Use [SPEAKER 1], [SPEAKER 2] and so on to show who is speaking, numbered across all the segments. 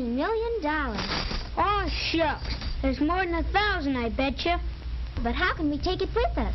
[SPEAKER 1] $20 million. Oh, shucks. There's more than 1,000, I bet you. But how can we take it with us?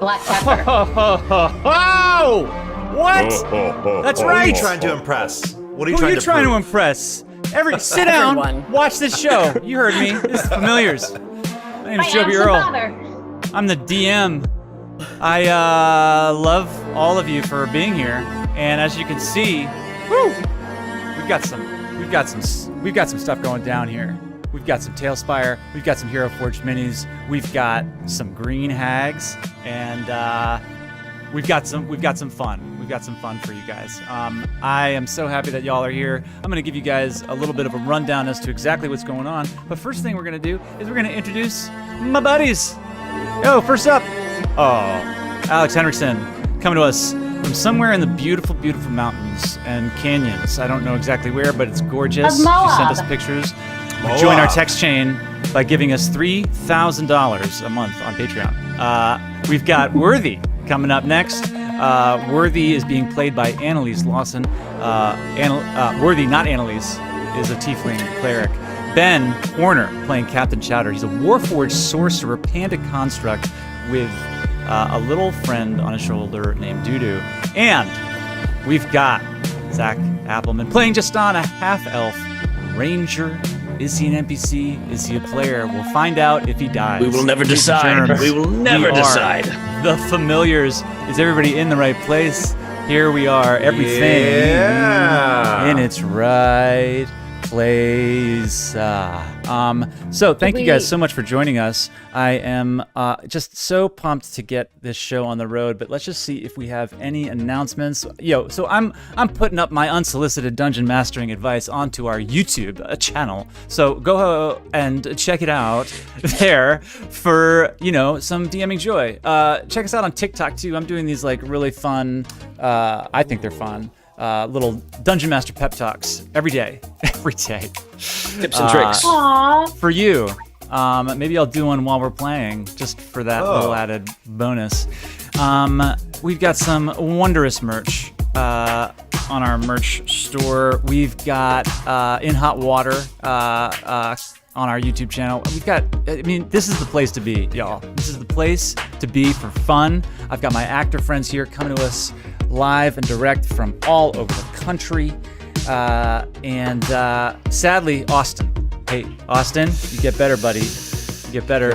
[SPEAKER 2] Black pepper.
[SPEAKER 3] Oh! What? That's
[SPEAKER 4] Who are
[SPEAKER 3] right.
[SPEAKER 4] you trying to impress? What are you
[SPEAKER 3] Who are
[SPEAKER 4] trying
[SPEAKER 3] you
[SPEAKER 4] to
[SPEAKER 3] trying to
[SPEAKER 4] prove?
[SPEAKER 3] impress? Sit down,
[SPEAKER 2] Everyone.
[SPEAKER 3] watch this show. You heard me. This is Familiars. My name is Joby Earl. I'm the DM. I love all of you for being here, and as you can see, we've got some stuff going down here. We've got some Talespire, we've got some Hero Forged minis, we've got some Green Hags, and we've got some fun. We've got some fun for you guys. I am so happy that y'all are here. I'm gonna give you guys a little bit of a rundown as to exactly what's going on. But first thing we're gonna do is we're gonna introduce my buddies. Yo, first up, Alex Henriksen, coming to us from somewhere in the beautiful, beautiful mountains and canyons. I don't know exactly where, but it's gorgeous. She sent us pictures. Join our text chain by giving us $3,000 a month on Patreon. We've got Worthy coming up next. Worthy is being played by Annalise Lawson. Worthy, not Annalise, is a tiefling cleric. Ben Horner playing Captain Chowder. He's a Warforged sorcerer, panda construct with a little friend on his shoulder named Dudu. And we've got Zach Appleman playing Justin, a half-elf ranger. Is he an NPC? Is he a player? We'll find out if he dies.
[SPEAKER 5] We will never decide. We will never decide.
[SPEAKER 3] The Familiars. Is everybody in the right place? Here we are. Everything in its right plays. So thank you guys so much for joining us. I am just so pumped to get this show on the road, but let's just see if we have any announcements. So I'm putting up my unsolicited dungeon mastering advice onto our YouTube channel. So go and check it out there for, some DMing joy. Check us out on TikTok too. I'm doing these like really fun, I think they're fun, little Dungeon Master pep talks every day. Tips
[SPEAKER 5] and tricks.
[SPEAKER 3] For you. Maybe I'll do one while we're playing, just for that little added bonus. We've got some wondrous merch on our merch store. We've got In Hot Water on our YouTube channel. This is the place to be, y'all. This is the place to be for fun. I've got my actor friends here coming to us live and direct from all over the country. And sadly, Austin. Hey, Austin, you get better, buddy. You get better.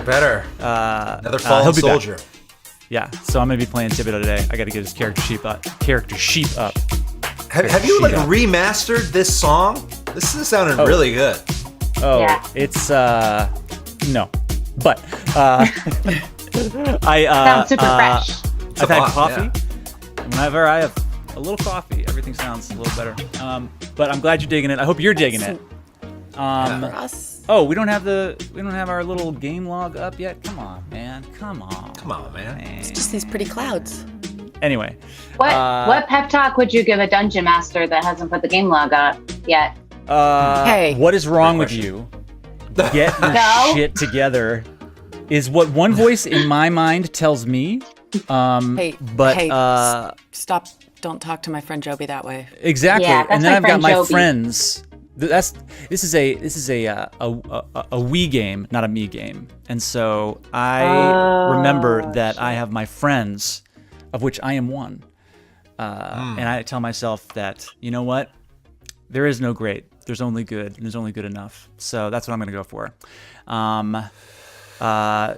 [SPEAKER 2] Another fallen soldier.
[SPEAKER 3] Back. Yeah, so I'm going to be playing Thibodeau today. I got to get his character sheet up.
[SPEAKER 2] Have you remastered this song? This is sounding really good.
[SPEAKER 3] Oh, yeah. It's no, but
[SPEAKER 4] sounds super fresh.
[SPEAKER 3] I've had coffee. Yeah. Whenever I have a little coffee, everything sounds a little better. But I'm glad you're digging it. I hope you're digging it. Oh, we don't have our little game log up yet. Come on, man.
[SPEAKER 6] It's just these pretty clouds.
[SPEAKER 3] Anyway,
[SPEAKER 4] what pep talk would you give a dungeon master that hasn't put the game log up yet?
[SPEAKER 3] Hey, what is wrong with you? Get your shit together is what one voice in my mind tells me.
[SPEAKER 6] Stop! Don't talk to my friend Joby that way.
[SPEAKER 3] Exactly, yeah, and then I've got my friends. This is a we game, not a me game, and so I remember that I have my friends, of which I am one, and I tell myself that you know what, there is no great. There's only good, and there's only good enough. So that's what I'm going to go for.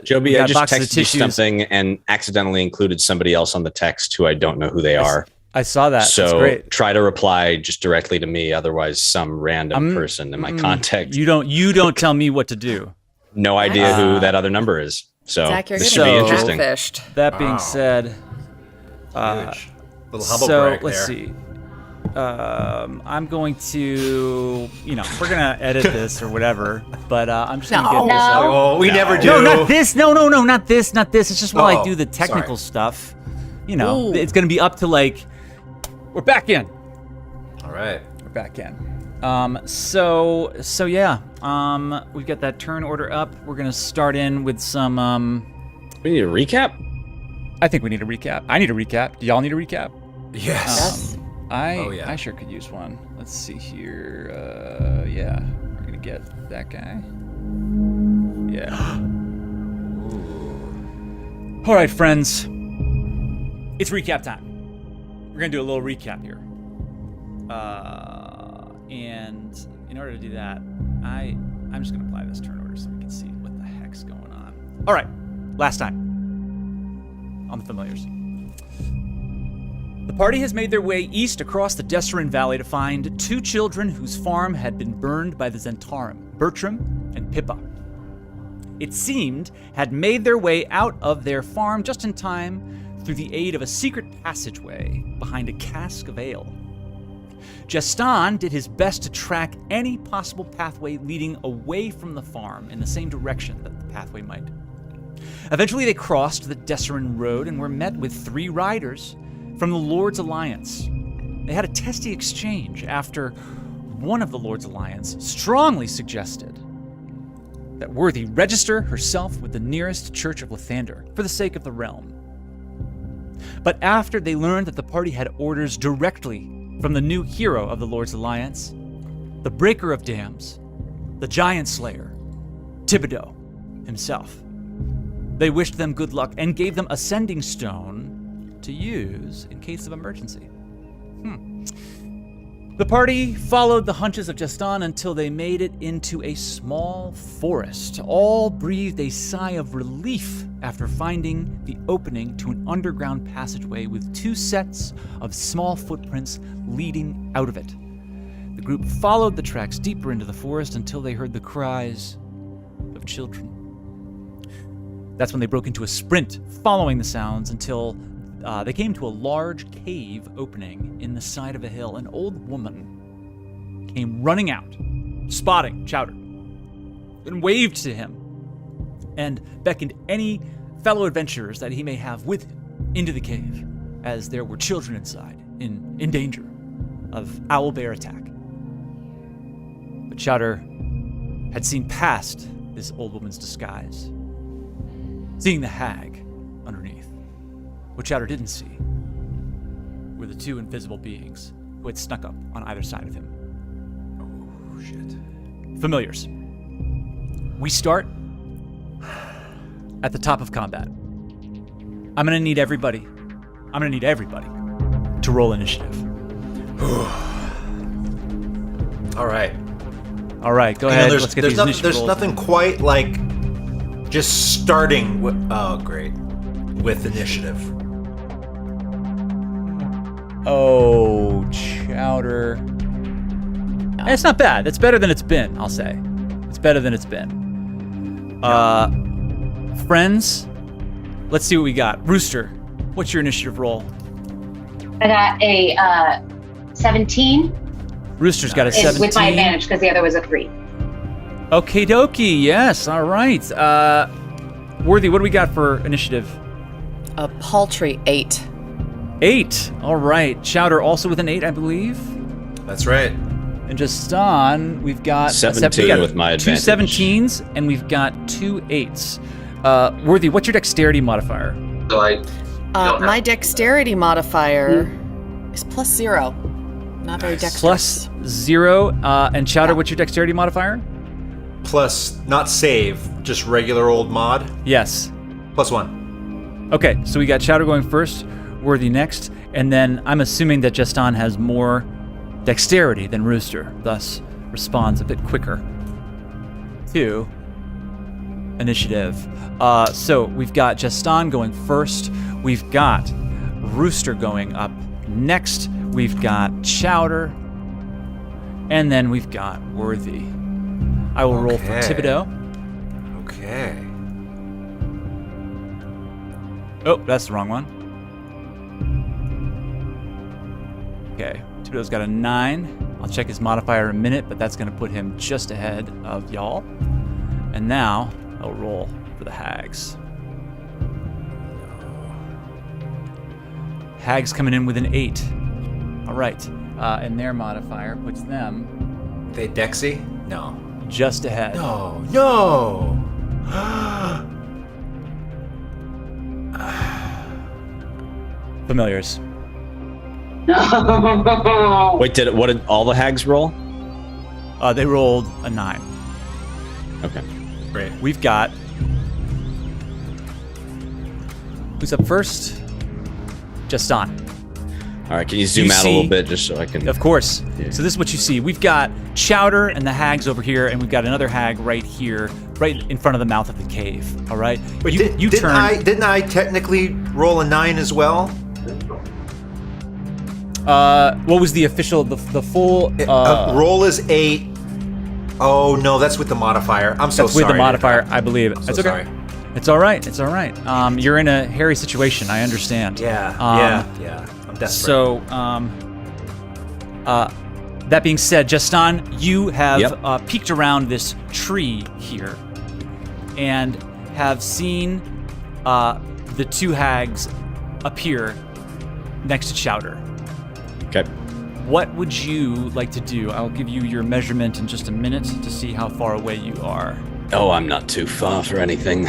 [SPEAKER 5] Joby, I just texted you something and accidentally included somebody else on the text who I don't know who they are.
[SPEAKER 3] I saw that.
[SPEAKER 5] So
[SPEAKER 3] that's great.
[SPEAKER 5] Try to reply just directly to me. Otherwise, some random person in my contact.
[SPEAKER 3] You don't tell me what to do.
[SPEAKER 5] No idea who that other number is. So this should be interesting.
[SPEAKER 3] That being said,
[SPEAKER 2] huge. Little humble brag
[SPEAKER 3] let's see. I'm going to, we're gonna edit this or whatever, but I'm just gonna get this out.
[SPEAKER 2] Oh, we never do.
[SPEAKER 3] No, not this. No, not this. It's just while I do the technical stuff. It's gonna be up to we're back in.
[SPEAKER 2] All right,
[SPEAKER 3] we're back in. So yeah. We've got that turn order up. We're gonna start in with some.
[SPEAKER 5] We need a recap.
[SPEAKER 3] I think we need a recap. I need a recap. Do y'all need a recap?
[SPEAKER 2] Yes.
[SPEAKER 3] I sure could use one. Let's see here. Yeah, we're gonna get that guy. Yeah. All right, friends. It's recap time. We're gonna do a little recap here. And in order to do that, I'm just gonna apply this turn order so we can see what the heck's going on. All right, last time on the Familiars. The party has made their way east across the Desserin Valley to find two children whose farm had been burned by the Zentarum, Bertram and Pippa. It seemed had made their way out of their farm just in time through the aid of a secret passageway behind a cask of ale. Geston did his best to track any possible pathway leading away from the farm in the same direction that the pathway might. Eventually they crossed the Desserin Road and were met with three riders from the Lord's Alliance. They had a testy exchange after one of the Lord's Alliance strongly suggested that Worthy register herself with the nearest Church of Lathander for the sake of the realm. But after they learned that the party had orders directly from the new hero of the Lord's Alliance, the Breaker of Dams, the Giant Slayer, Thibodeau himself, they wished them good luck and gave them a sending stone to use in case of emergency. The party followed the hunches of Geston until they made it into a small forest. All breathed a sigh of relief after finding the opening to an underground passageway with two sets of small footprints leading out of it. The group followed the tracks deeper into the forest until they heard the cries of children. That's when they broke into a sprint, following the sounds until they came to a large cave opening in the side of a hill. An old woman came running out, spotting Chowder, and waved to him and beckoned any fellow adventurers that he may have with him into the cave, as there were children inside in danger of owlbear attack. But Chowder had seen past this old woman's disguise, seeing the hag underneath. What Chowder didn't see were the two invisible beings who had snuck up on either side of him.
[SPEAKER 2] Oh, shit.
[SPEAKER 3] Familiars. We start at the top of combat. I'm gonna need everybody to roll initiative.
[SPEAKER 2] All right,
[SPEAKER 3] go ahead. Let's get these initiative
[SPEAKER 2] There's
[SPEAKER 3] rolls.
[SPEAKER 2] nothing quite like just starting with, with initiative.
[SPEAKER 3] Oh, Chowder. It's not bad. It's better than it's been, I'll say. It's better than it's been. Friends, let's see what we got. Rooster, what's your initiative roll?
[SPEAKER 4] I got a 17.
[SPEAKER 3] Rooster's got a 17.
[SPEAKER 4] With my advantage, because the other was a 3.
[SPEAKER 3] Okie dokie, yes, all right. Worthy, what do we got for initiative?
[SPEAKER 6] A paltry 8.
[SPEAKER 3] 8, all right. Chowder also with an 8, I believe.
[SPEAKER 2] That's right.
[SPEAKER 3] And Justin, we've got
[SPEAKER 5] 17 with my
[SPEAKER 3] two
[SPEAKER 5] advantage.
[SPEAKER 3] 17s, and we've got 2 8s. Worthy, what's your dexterity modifier?
[SPEAKER 6] My dexterity modifier is +0. Not very dexterous.
[SPEAKER 3] +0. And Chowder, what's your dexterity modifier?
[SPEAKER 2] Plus, not save, just regular old mod.
[SPEAKER 3] Yes.
[SPEAKER 2] +1.
[SPEAKER 3] Okay, so we got Chowder going first, Worthy next, and then I'm assuming that Justin has more dexterity than Rooster, thus responds a bit quicker to initiative. So we've got Justin going first, we've got Rooster going up next, we've got Chowder, and then we've got Worthy. I will roll for Thibodeau.
[SPEAKER 2] Okay.
[SPEAKER 3] Oh, that's the wrong one. Okay, Thibodeau's got a 9. I'll check his modifier in a minute, but that's going to put him just ahead of y'all. And now I'll roll for the Hags. Hags coming in with an 8. All right, and their modifier puts them
[SPEAKER 2] They Dexy? No.
[SPEAKER 3] just ahead.
[SPEAKER 2] No.
[SPEAKER 3] Familiars.
[SPEAKER 5] Wait, what did all the hags roll?
[SPEAKER 3] They rolled a 9.
[SPEAKER 5] Okay.
[SPEAKER 2] Great.
[SPEAKER 3] We've got... Who's up first? Justin.
[SPEAKER 5] All right, can you zoom out a little bit just so I can...
[SPEAKER 3] Of course.
[SPEAKER 5] Yeah.
[SPEAKER 3] So this is what you see. We've got Chowder and the Hags over here, and we've got another Hag right here, right in front of the mouth of the cave. All right?
[SPEAKER 2] Wait,
[SPEAKER 3] you turn...
[SPEAKER 2] Didn't I technically roll a 9 as well?
[SPEAKER 3] What was the official, the full...
[SPEAKER 2] roll is 8. Oh, no, that's with the modifier. I'm so
[SPEAKER 3] That's
[SPEAKER 2] sorry.
[SPEAKER 3] with the modifier, I believe.
[SPEAKER 2] I'm so
[SPEAKER 3] It's okay.
[SPEAKER 2] sorry.
[SPEAKER 3] It's all right. It's all right. You're in a hairy situation. I understand.
[SPEAKER 2] Yeah. I'm desperate.
[SPEAKER 3] So, that being said, Justin, you have peeked around this tree here and have seen the two hags appear next to Chowder.
[SPEAKER 5] Okay.
[SPEAKER 3] What would you like to do? I'll give you your measurement in just a minute to see how far away you are.
[SPEAKER 5] Oh, I'm not too far for anything.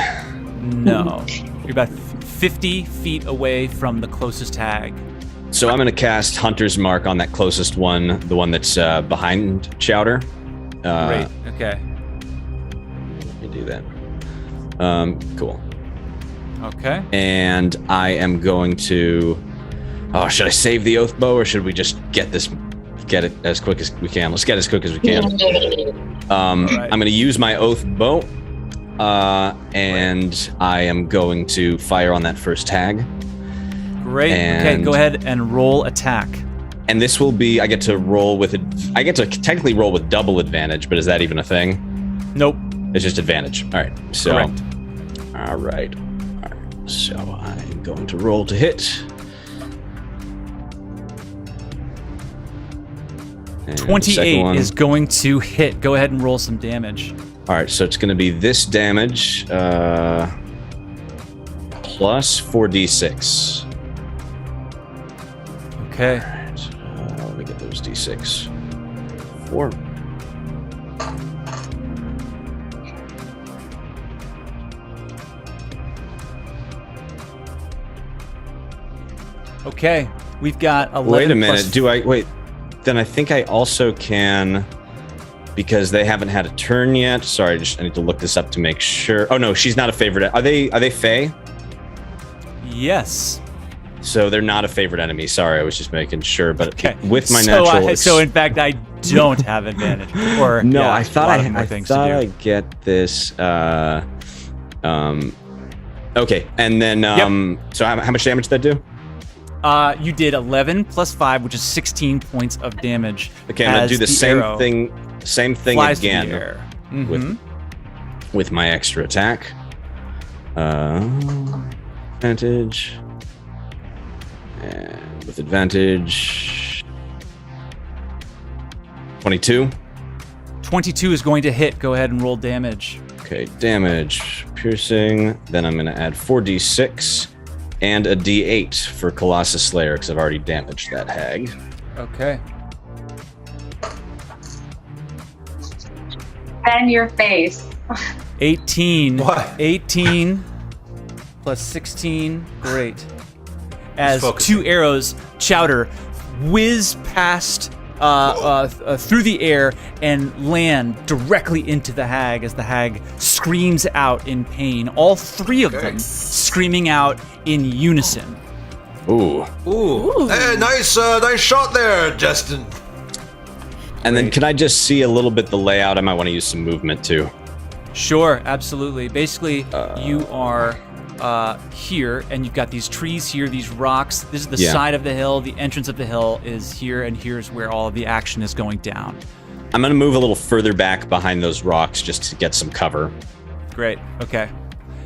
[SPEAKER 3] No. You're about 50 feet away from the closest hag.
[SPEAKER 5] So I'm going to cast Hunter's Mark on that closest one, the one that's behind Chowder.
[SPEAKER 3] Great. Okay.
[SPEAKER 5] Let me do that. Cool.
[SPEAKER 3] Okay.
[SPEAKER 5] And I am going to... Oh, should I save the oath bow, or should we just get it as quick as we can? Let's get as quick as we can.
[SPEAKER 3] Right.
[SPEAKER 5] I'm going to use my oath bow, and I am going to fire on that first hag.
[SPEAKER 3] Great. Okay, go ahead and roll attack.
[SPEAKER 5] And this will be, I get to technically roll with double advantage, but is that even a thing?
[SPEAKER 3] Nope.
[SPEAKER 5] It's just advantage. All right. So,
[SPEAKER 3] Correct.
[SPEAKER 5] All right. So I'm going to roll to hit. And
[SPEAKER 3] 28 is going to hit. Go ahead and roll some damage.
[SPEAKER 5] All right. So it's going to be this damage plus 4d6.
[SPEAKER 3] Okay.
[SPEAKER 5] All right. Let me get those d6. 4.
[SPEAKER 3] Okay, we've got 11.
[SPEAKER 5] Wait a minute. Wait? Then I think I also can, because they haven't had a turn yet. Sorry, I need to look this up to make sure. Oh no, she's not a favorite. Are they Fae?
[SPEAKER 3] Yes.
[SPEAKER 5] So they're not a favorite enemy. Sorry, I was just making sure. But
[SPEAKER 3] okay.
[SPEAKER 5] With my natural,
[SPEAKER 3] so in fact, I don't have advantage. Or
[SPEAKER 5] no,
[SPEAKER 3] yeah,
[SPEAKER 5] I thought I get this. Okay, and then so how much damage did that do?
[SPEAKER 3] You did 11 plus 5, which is 16 points of damage.
[SPEAKER 5] Okay, I'm gonna do the same thing again
[SPEAKER 3] Mm-hmm.
[SPEAKER 5] with my extra attack. Advantage. And with advantage, 22.
[SPEAKER 3] 22 is going to hit. Go ahead and roll damage.
[SPEAKER 5] Okay, damage, piercing. Then I'm gonna add 4d6. And a D8 for Colossus Slayer, because I've already damaged that hag.
[SPEAKER 3] Okay.
[SPEAKER 4] And your face.
[SPEAKER 3] 18.
[SPEAKER 2] What?
[SPEAKER 3] 18 plus 16. Great. As two arrows, Chowder, whiz past through the air and land directly into the hag as the hag screams out in pain. All three of them screaming out in unison.
[SPEAKER 5] Ooh.
[SPEAKER 2] Hey, nice shot there, Justin.
[SPEAKER 5] And then can I just see a little bit the layout? I might want to use some movement too.
[SPEAKER 3] Sure, absolutely. Basically, you are here, and you've got these trees here, these rocks. This is the side of the hill. The entrance of the hill is here, and here's where all of the action is going down.
[SPEAKER 5] I'm going to move a little further back behind those rocks just to get some cover.
[SPEAKER 3] Great. Okay.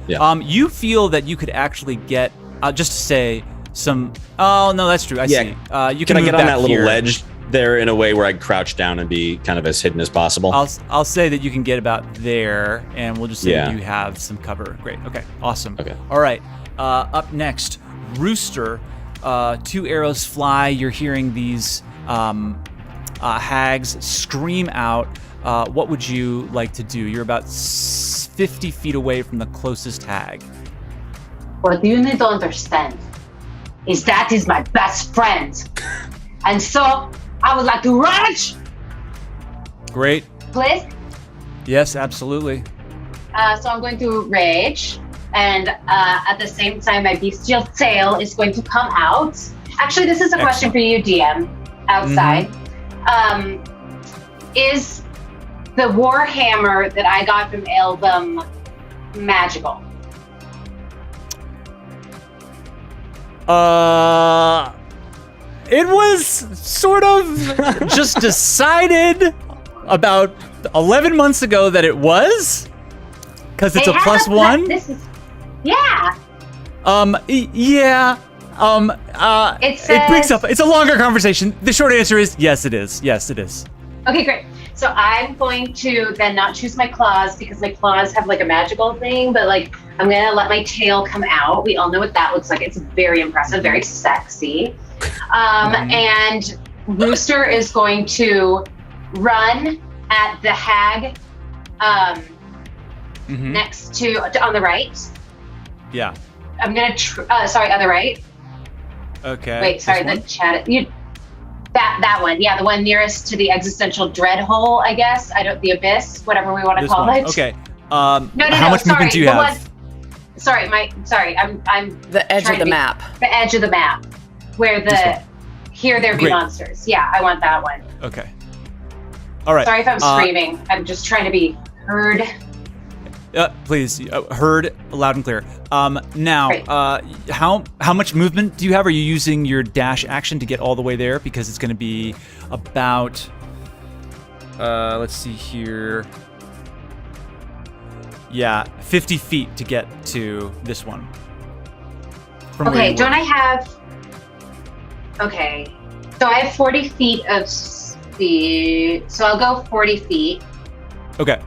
[SPEAKER 5] Yeah.
[SPEAKER 3] You feel that you could actually get, just to say, some... Oh, no, that's true. I see. You
[SPEAKER 5] can I get on that little
[SPEAKER 3] here.
[SPEAKER 5] ledge there in a way where I crouch down and be kind of as hidden as possible?
[SPEAKER 3] I'll say that you can get about there, and we'll just say
[SPEAKER 5] Yeah.
[SPEAKER 3] you have some cover. Great. Okay. Awesome.
[SPEAKER 5] Okay.
[SPEAKER 3] All right. Up next, Rooster. 2 arrows fly. You're hearing these hags scream out. What would you like to do? You're about 50 feet away from the closest hag.
[SPEAKER 4] What you need to understand is that is my best friend. And so I would like to rage.
[SPEAKER 3] Great.
[SPEAKER 4] Please?
[SPEAKER 3] Yes, absolutely.
[SPEAKER 4] So I'm going to rage. And at the same time, my bestial tail is going to come out. Actually, this is a question for you, DM, outside. Is the Warhammer that I got from Eldom magical?
[SPEAKER 3] It was sort of just decided about 11 months ago that it was, because it's a +1.
[SPEAKER 4] Yeah.
[SPEAKER 3] Yeah. It brings up. It's a longer conversation. The short answer is yes, it is. Yes, it is.
[SPEAKER 4] Okay, great. So I'm going to then not choose my claws because my claws have like a magical thing, but like I'm gonna let my tail come out. We all know what that looks like. It's very impressive, very sexy. And Rooster is going to run at the hag next to on the right.
[SPEAKER 3] Yeah.
[SPEAKER 4] I'm gonna sorry, on the right.
[SPEAKER 3] Okay.
[SPEAKER 4] Wait, sorry, the chat. That one, yeah, the one nearest to the existential dread hole, I guess. The abyss, whatever we want to call it.
[SPEAKER 3] Okay.
[SPEAKER 4] No,
[SPEAKER 3] how much movement do you have?
[SPEAKER 6] I'm the edge of the map.
[SPEAKER 4] The edge of the map, where there be monsters. Yeah, I want that one.
[SPEAKER 3] Okay. All right.
[SPEAKER 4] Sorry if I'm screaming. I'm just trying to be heard.
[SPEAKER 3] Please, heard loud and clear. Now, how much movement do you have? Are you using your dash action to get all the way there? Because it's going to be about, let's see here. Yeah, 50 feet to get to this one.
[SPEAKER 4] Okay, don't I have... Okay, so I have 40 feet of speed, so I'll go 40 feet.
[SPEAKER 3] Okay.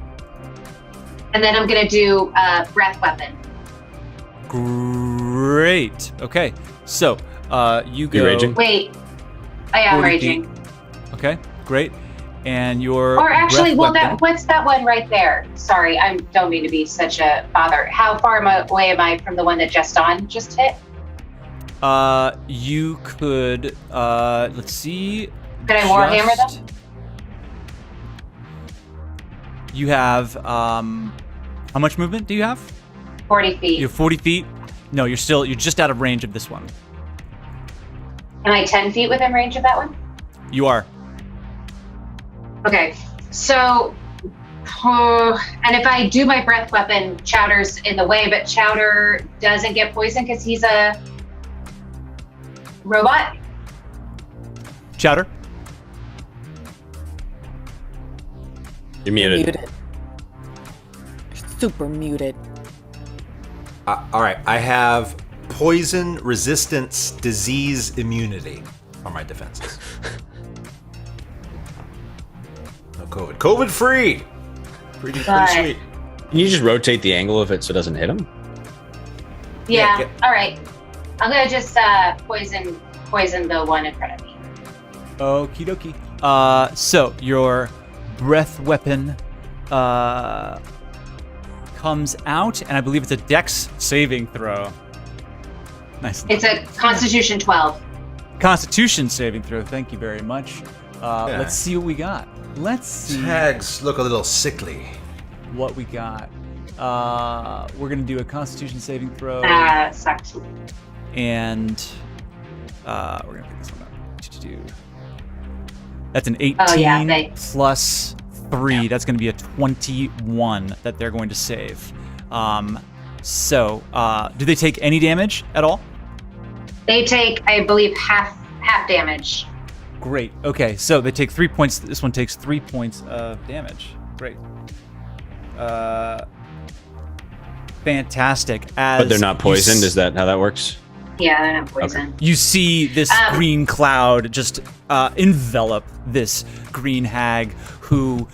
[SPEAKER 4] And then I'm going to do breath weapon.
[SPEAKER 3] Great. Okay, so you go...
[SPEAKER 5] You raging?
[SPEAKER 4] Wait, I am raging.
[SPEAKER 3] Feet. Okay, great. And your
[SPEAKER 4] Or actually, well,
[SPEAKER 3] weapon.
[SPEAKER 4] what's that one right there? Sorry, I don't mean to be such a bother. How far away am I from the one that just hit?
[SPEAKER 3] You could, let's see.
[SPEAKER 4] Could I Warhammer them?
[SPEAKER 3] You have, how much movement do you have?
[SPEAKER 4] 40 feet.
[SPEAKER 3] You have 40 feet? No, you're just out of range of this one.
[SPEAKER 4] Am I 10 feet within range of that one?
[SPEAKER 3] You are.
[SPEAKER 4] Okay, so, and if I do my breath weapon, Chowder's in the way, but Chowder doesn't get poisoned because he's a robot?
[SPEAKER 3] Chowder?
[SPEAKER 5] You're muted.
[SPEAKER 6] Muted. Super muted.
[SPEAKER 2] All right, I have poison, resistance, disease, immunity are my defenses. No COVID. COVID free. Pretty sweet.
[SPEAKER 5] Can you just rotate the angle of it so it doesn't hit him?
[SPEAKER 4] Yeah. All right. I'm gonna just poison the one in front of me.
[SPEAKER 3] Okie dokie. So your breath weapon comes out, and I believe it's a Dex saving throw. Nice.
[SPEAKER 4] It's a Constitution 12.
[SPEAKER 3] Constitution saving throw. Thank you very much. Let's see what we got. Let's see
[SPEAKER 2] Hags look a little sickly.
[SPEAKER 3] what we got. We're gonna do a Constitution saving throw.
[SPEAKER 4] Sucks.
[SPEAKER 3] And we're gonna pick this one up. That's an 18 plus 3. That's gonna be a 21 that they're going to save. So do they take any damage at all?
[SPEAKER 4] They take, I believe, half damage.
[SPEAKER 3] Great. Okay, so they take 3 points. This one takes 3 points of damage. Great. Fantastic.
[SPEAKER 5] But they're not poisoned? Is that how that works?
[SPEAKER 4] Yeah, they're not poisoned.
[SPEAKER 3] You see this green cloud just envelop this green hag who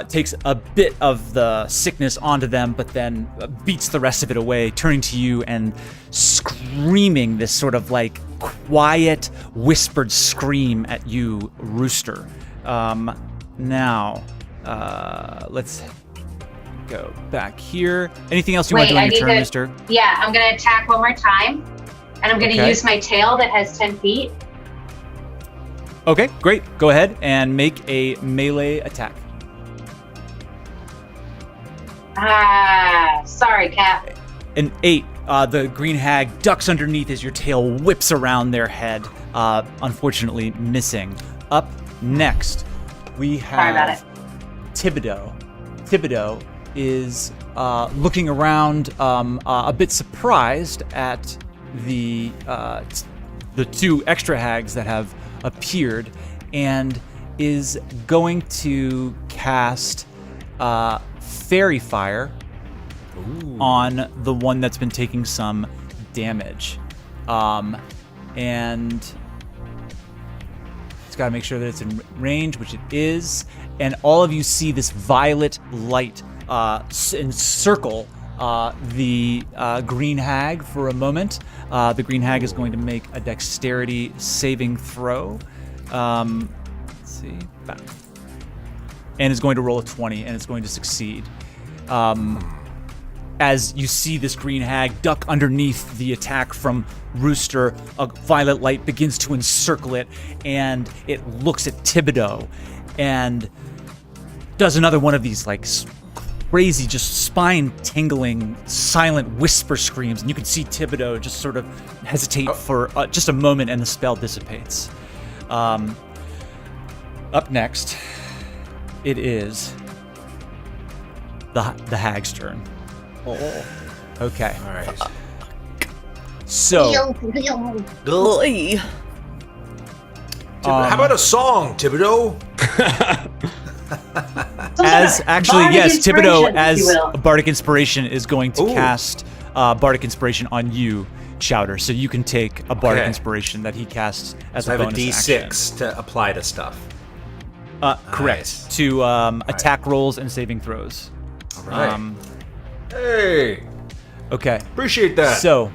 [SPEAKER 3] takes a bit of the sickness onto them, but then beats the rest of it away, turning to you and screaming this sort of like quiet, whispered scream at you, Rooster. Now, let's go back here. Anything else you want to do on your turn, Rooster?
[SPEAKER 4] Yeah, I'm going to attack one more time, and I'm going to use my tail that has 10 feet.
[SPEAKER 3] Okay, great. Go ahead and make a melee attack.
[SPEAKER 4] Sorry, Cap.
[SPEAKER 3] An 8. The green hag ducks underneath as your tail whips around their head, unfortunately missing. Up next, we have Thibodeau. Thibodeau is looking around, a bit surprised at the 2 extra hags that have appeared, and is going to cast Fairy Fire on the one that's been taking some damage. And it's got to make sure that it's in range, which it is. And all of you see this violet light encircle the green hag for a moment. The green hag is going to make a dexterity saving throw. Let's see. And is going to roll a 20, and it's going to succeed. As you see this green hag duck underneath the attack from Rooster, a violet light begins to encircle it, and it looks at Thibodeau and does another one of these like crazy, just spine-tingling, silent whisper screams, and you can see Thibodeau just sort of hesitate for just a moment, and the spell dissipates. Up next, it is the hag's turn. Okay.
[SPEAKER 2] All right.
[SPEAKER 3] So,
[SPEAKER 2] How about a song, Thibodeau?
[SPEAKER 3] as actually,
[SPEAKER 4] bardic
[SPEAKER 3] yes, Thibodeau,
[SPEAKER 4] inspiration, if
[SPEAKER 3] as
[SPEAKER 4] you will.
[SPEAKER 3] a bardic inspiration, is going to
[SPEAKER 2] Ooh.
[SPEAKER 3] cast bardic inspiration on you, Chowder. So you can take a bardic
[SPEAKER 2] Okay.
[SPEAKER 3] inspiration that he casts as
[SPEAKER 2] So I
[SPEAKER 3] a
[SPEAKER 2] have a
[SPEAKER 3] bonus
[SPEAKER 2] D6 to apply to stuff.
[SPEAKER 3] action. Correct.
[SPEAKER 2] Nice.
[SPEAKER 3] To attack rolls and saving throws.
[SPEAKER 2] All right. Hey,
[SPEAKER 3] Okay.
[SPEAKER 2] appreciate that.
[SPEAKER 3] So,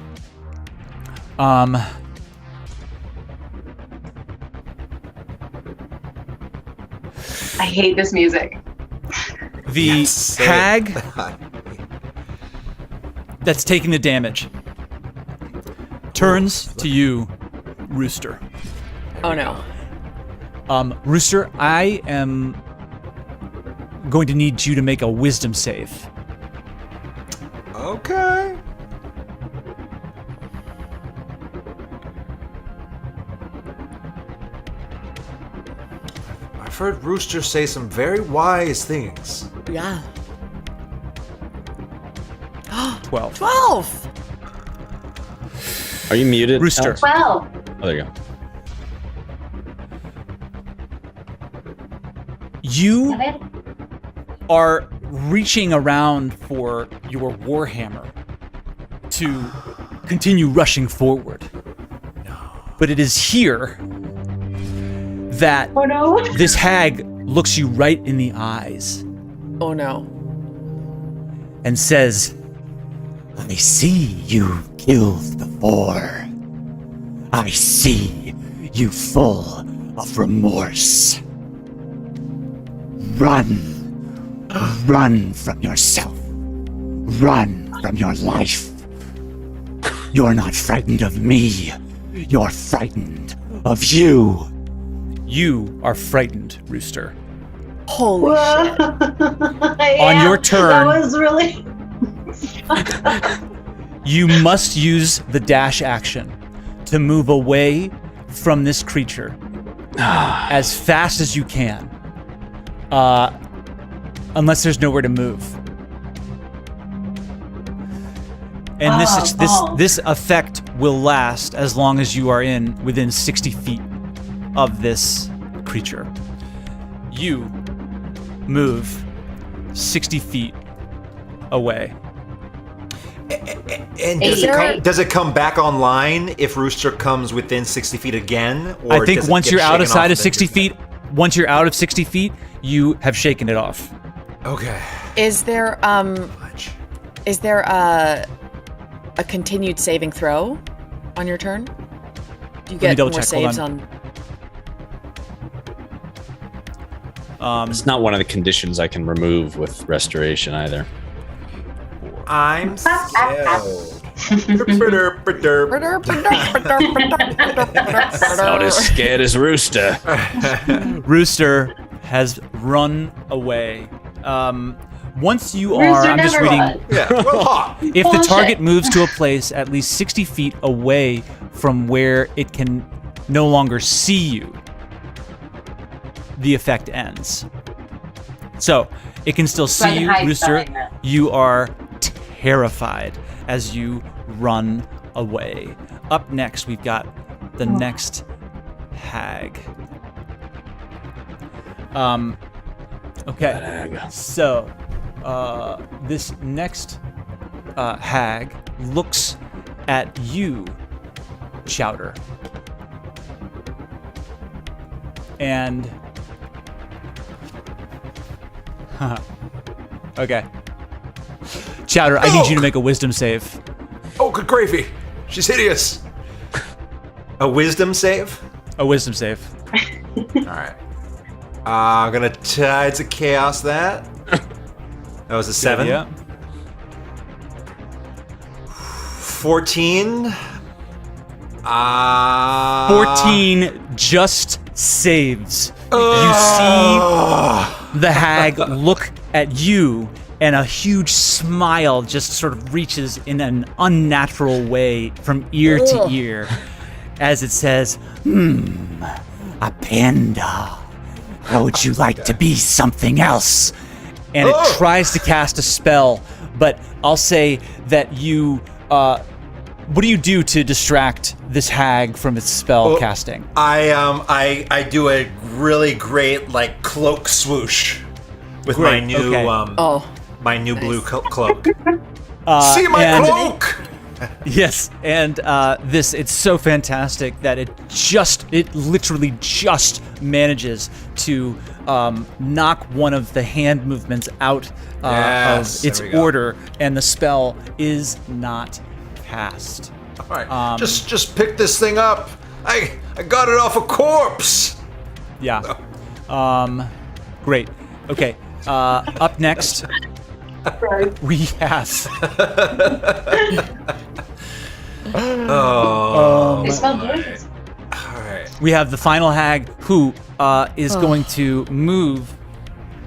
[SPEAKER 4] I hate this music.
[SPEAKER 3] the
[SPEAKER 2] Yes.
[SPEAKER 3] hag that's taking the damage turns to you, Rooster.
[SPEAKER 6] Oh no.
[SPEAKER 3] Rooster, I am going to need you to make a wisdom save.
[SPEAKER 2] Okay. I've heard Rooster say some very wise things.
[SPEAKER 6] Yeah.
[SPEAKER 3] 12.
[SPEAKER 6] 12.
[SPEAKER 5] Are you muted?
[SPEAKER 3] Rooster.
[SPEAKER 5] Alex?
[SPEAKER 4] Well,
[SPEAKER 5] Oh, there you go.
[SPEAKER 3] You are reaching around for your warhammer to continue rushing forward. But it is here that
[SPEAKER 4] oh no.
[SPEAKER 3] this hag looks you right in the eyes
[SPEAKER 6] Oh no.
[SPEAKER 3] and says, I see you killed before. I see you full of remorse. Run. Run from yourself. Run from your life. You're not frightened of me. You're frightened of you. You are frightened, Rooster.
[SPEAKER 6] Holy shit.
[SPEAKER 3] On your turn-
[SPEAKER 4] That was really.
[SPEAKER 3] You must use the dash action to move away from this creature as fast as you can. Unless there's nowhere to move. And this effect will last as long as you are within 60 feet of this creature. You move 60 feet away.
[SPEAKER 2] And does it come back online if Rooster comes within 60 feet again? Or
[SPEAKER 3] I think
[SPEAKER 2] does it
[SPEAKER 3] once
[SPEAKER 2] get
[SPEAKER 3] you're
[SPEAKER 2] shaken
[SPEAKER 3] outside
[SPEAKER 2] off
[SPEAKER 3] of 60
[SPEAKER 2] instantly?
[SPEAKER 3] feet, once you're out of 60 feet, you have shaken it off.
[SPEAKER 2] Okay.
[SPEAKER 6] Is there
[SPEAKER 2] Much.
[SPEAKER 6] is there a continued saving throw on your turn? Do you get
[SPEAKER 3] double
[SPEAKER 6] more
[SPEAKER 3] check, hold
[SPEAKER 6] saves
[SPEAKER 3] on.
[SPEAKER 5] It's not one of the conditions I can remove with restoration either.
[SPEAKER 2] I'm scared.
[SPEAKER 5] Not as scared as Rooster.
[SPEAKER 3] Rooster has run away. Once you
[SPEAKER 4] Rooster
[SPEAKER 3] are, I'm just
[SPEAKER 4] never
[SPEAKER 3] reading.
[SPEAKER 4] runs.
[SPEAKER 2] Yeah, well, ha.
[SPEAKER 3] If the
[SPEAKER 4] Bullshit.
[SPEAKER 3] target moves to a place at least 60 feet away from where it can no longer see you, the effect ends. So it can still
[SPEAKER 4] So I
[SPEAKER 3] see
[SPEAKER 4] can
[SPEAKER 3] you,
[SPEAKER 4] hide
[SPEAKER 3] Rooster.
[SPEAKER 4] behind that.
[SPEAKER 3] You are terrified as you run away. Up next, we've got the next hag. Okay. So, this next hag looks at you, Chowder. And... okay. Chowder, I need you to make a wisdom save.
[SPEAKER 2] Oh, good gravy. She's hideous. A wisdom save?
[SPEAKER 3] A wisdom save.
[SPEAKER 2] All right. I'm gonna Tides of Chaos that. That was a 7.
[SPEAKER 3] Yeah.
[SPEAKER 2] 14.
[SPEAKER 3] 14 just saves. You see the hag look at you, and a huge smile just sort of reaches in an unnatural way from ear to ear as it says, a panda. How would you like to be something else? And it tries to cast a spell, but I'll say that you. What do you do to distract this hag from its spell casting?
[SPEAKER 2] I do a really great like cloak swoosh with my new my new blue cloak. See my cloak!
[SPEAKER 3] Yes, and it's so fantastic that it literally just manages to knock one of the hand movements out of its order, and the spell is not cast.
[SPEAKER 2] All right, just pick this thing up. I got it off a corpse.
[SPEAKER 3] Yeah. Great. Okay. Up next, we have.
[SPEAKER 4] They smell good.
[SPEAKER 2] All right.
[SPEAKER 3] We have the final hag who is going to move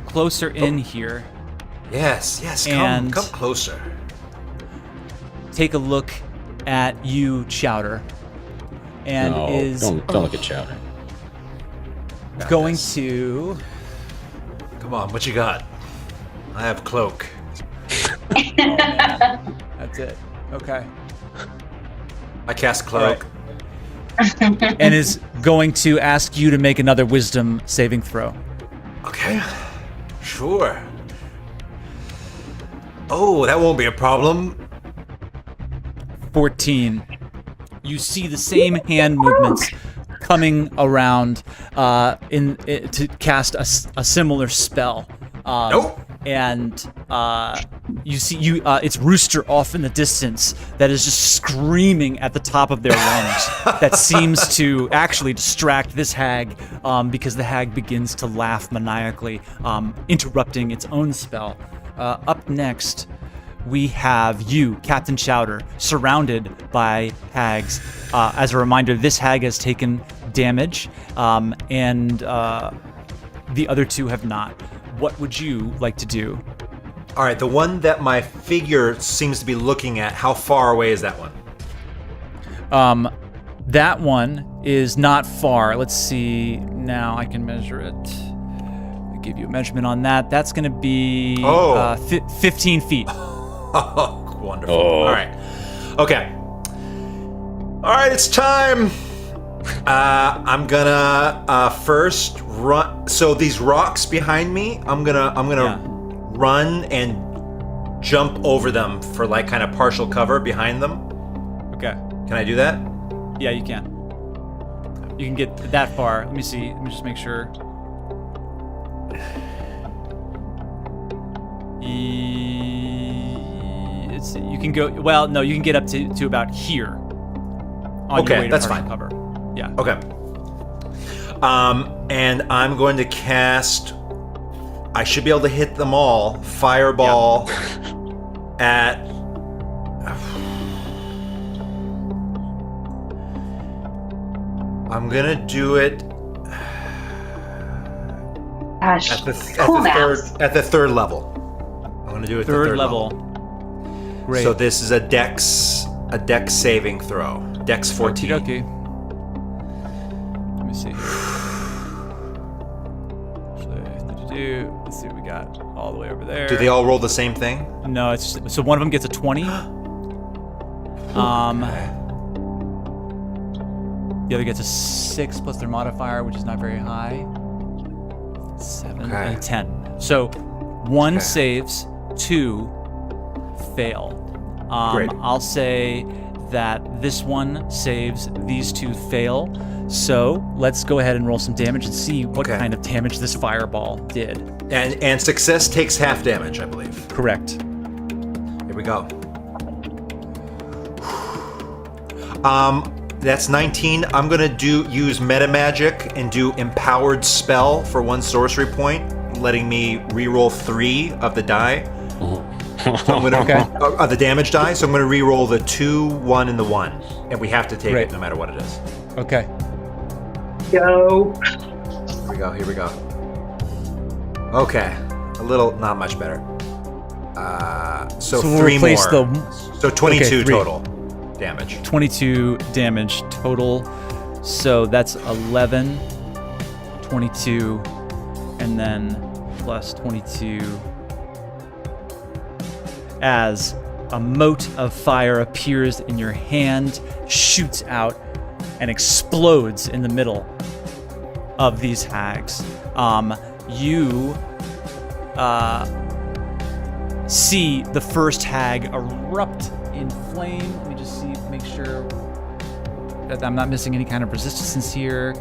[SPEAKER 3] closer in here.
[SPEAKER 2] Yes.
[SPEAKER 3] And
[SPEAKER 2] come closer.
[SPEAKER 3] Take a look at you, Chowder, and
[SPEAKER 5] don't look at Chowder.
[SPEAKER 3] Going to.
[SPEAKER 2] Come on, what you got? I have cloak.
[SPEAKER 3] That's it. Okay.
[SPEAKER 2] I cast cloak.
[SPEAKER 3] And is going to ask you to make another wisdom saving throw.
[SPEAKER 2] Okay. Sure. Oh, that won't be a problem.
[SPEAKER 3] 14. You see the same hand movements coming around to cast a similar spell.
[SPEAKER 2] Nope.
[SPEAKER 3] And you see it's Rooster off in the distance that is just screaming at the top of their lungs. That seems to actually distract this hag because the hag begins to laugh maniacally, interrupting its own spell. Up next, we have you, Captain Chowder, surrounded by hags. As a reminder, this hag has taken damage, and the other two have not. What would you like to do?
[SPEAKER 2] All right, the one that my figure seems to be looking at, how far away is that one?
[SPEAKER 3] That one is not far. Let's see. Now I can measure it. I'll give you a measurement on that. That's going to be 15 feet.
[SPEAKER 2] Oh, wonderful. All right. Okay. All right, it's time. I'm gonna first run. So these rocks behind me, I'm gonna run and jump over them for like kind of partial cover behind them.
[SPEAKER 3] Okay.
[SPEAKER 2] Can I do that?
[SPEAKER 3] Yeah, you can. You can get that far. Let me see. Let me just make sure. You can go. Well, no, you can get up to about here. On your way to
[SPEAKER 2] that's
[SPEAKER 3] partial
[SPEAKER 2] fine.
[SPEAKER 3] Cover. Yeah.
[SPEAKER 2] Okay. And I'm going to cast. I should be able to hit them all. Fireball at. I'm gonna do it
[SPEAKER 4] Gosh,
[SPEAKER 2] at the third level. I'm gonna do it at the third level.
[SPEAKER 3] Great.
[SPEAKER 2] So this is a dex saving throw. Dex 14.
[SPEAKER 3] Okay. Let me see here. Let's see what we got all the way over there.
[SPEAKER 2] Do they all roll the same thing?
[SPEAKER 3] No, it's so one of them gets a 20. The other gets a 6 plus their modifier, which is not very high. 7 and a 10. So 1 saves, 2 fail.
[SPEAKER 2] Great.
[SPEAKER 3] I'll say that this one saves, these 2 fail. So let's go ahead and roll some damage and see what kind of damage this fireball did.
[SPEAKER 2] And success takes half damage, I believe.
[SPEAKER 3] Correct.
[SPEAKER 2] Here we go. That's 19. I'm gonna use meta magic and do empowered spell for 1 sorcery point, letting me reroll 3 of the die. So I'm gonna, the damage die. So I'm gonna reroll the 2, 1, and the 1, and we have to take it no matter what it is.
[SPEAKER 3] Okay.
[SPEAKER 4] Go.
[SPEAKER 2] Here we go. Okay, a little, not much better. So
[SPEAKER 3] we'll
[SPEAKER 2] 3 more. So 22 total damage.
[SPEAKER 3] 22 damage total. So that's 11, 22, and then plus 22. as a mote of fire appears in your hand, shoots out, and explodes in the middle of these hags. You see the first hag erupt in flame. Let me just make sure that I'm not missing any kind of resistance here.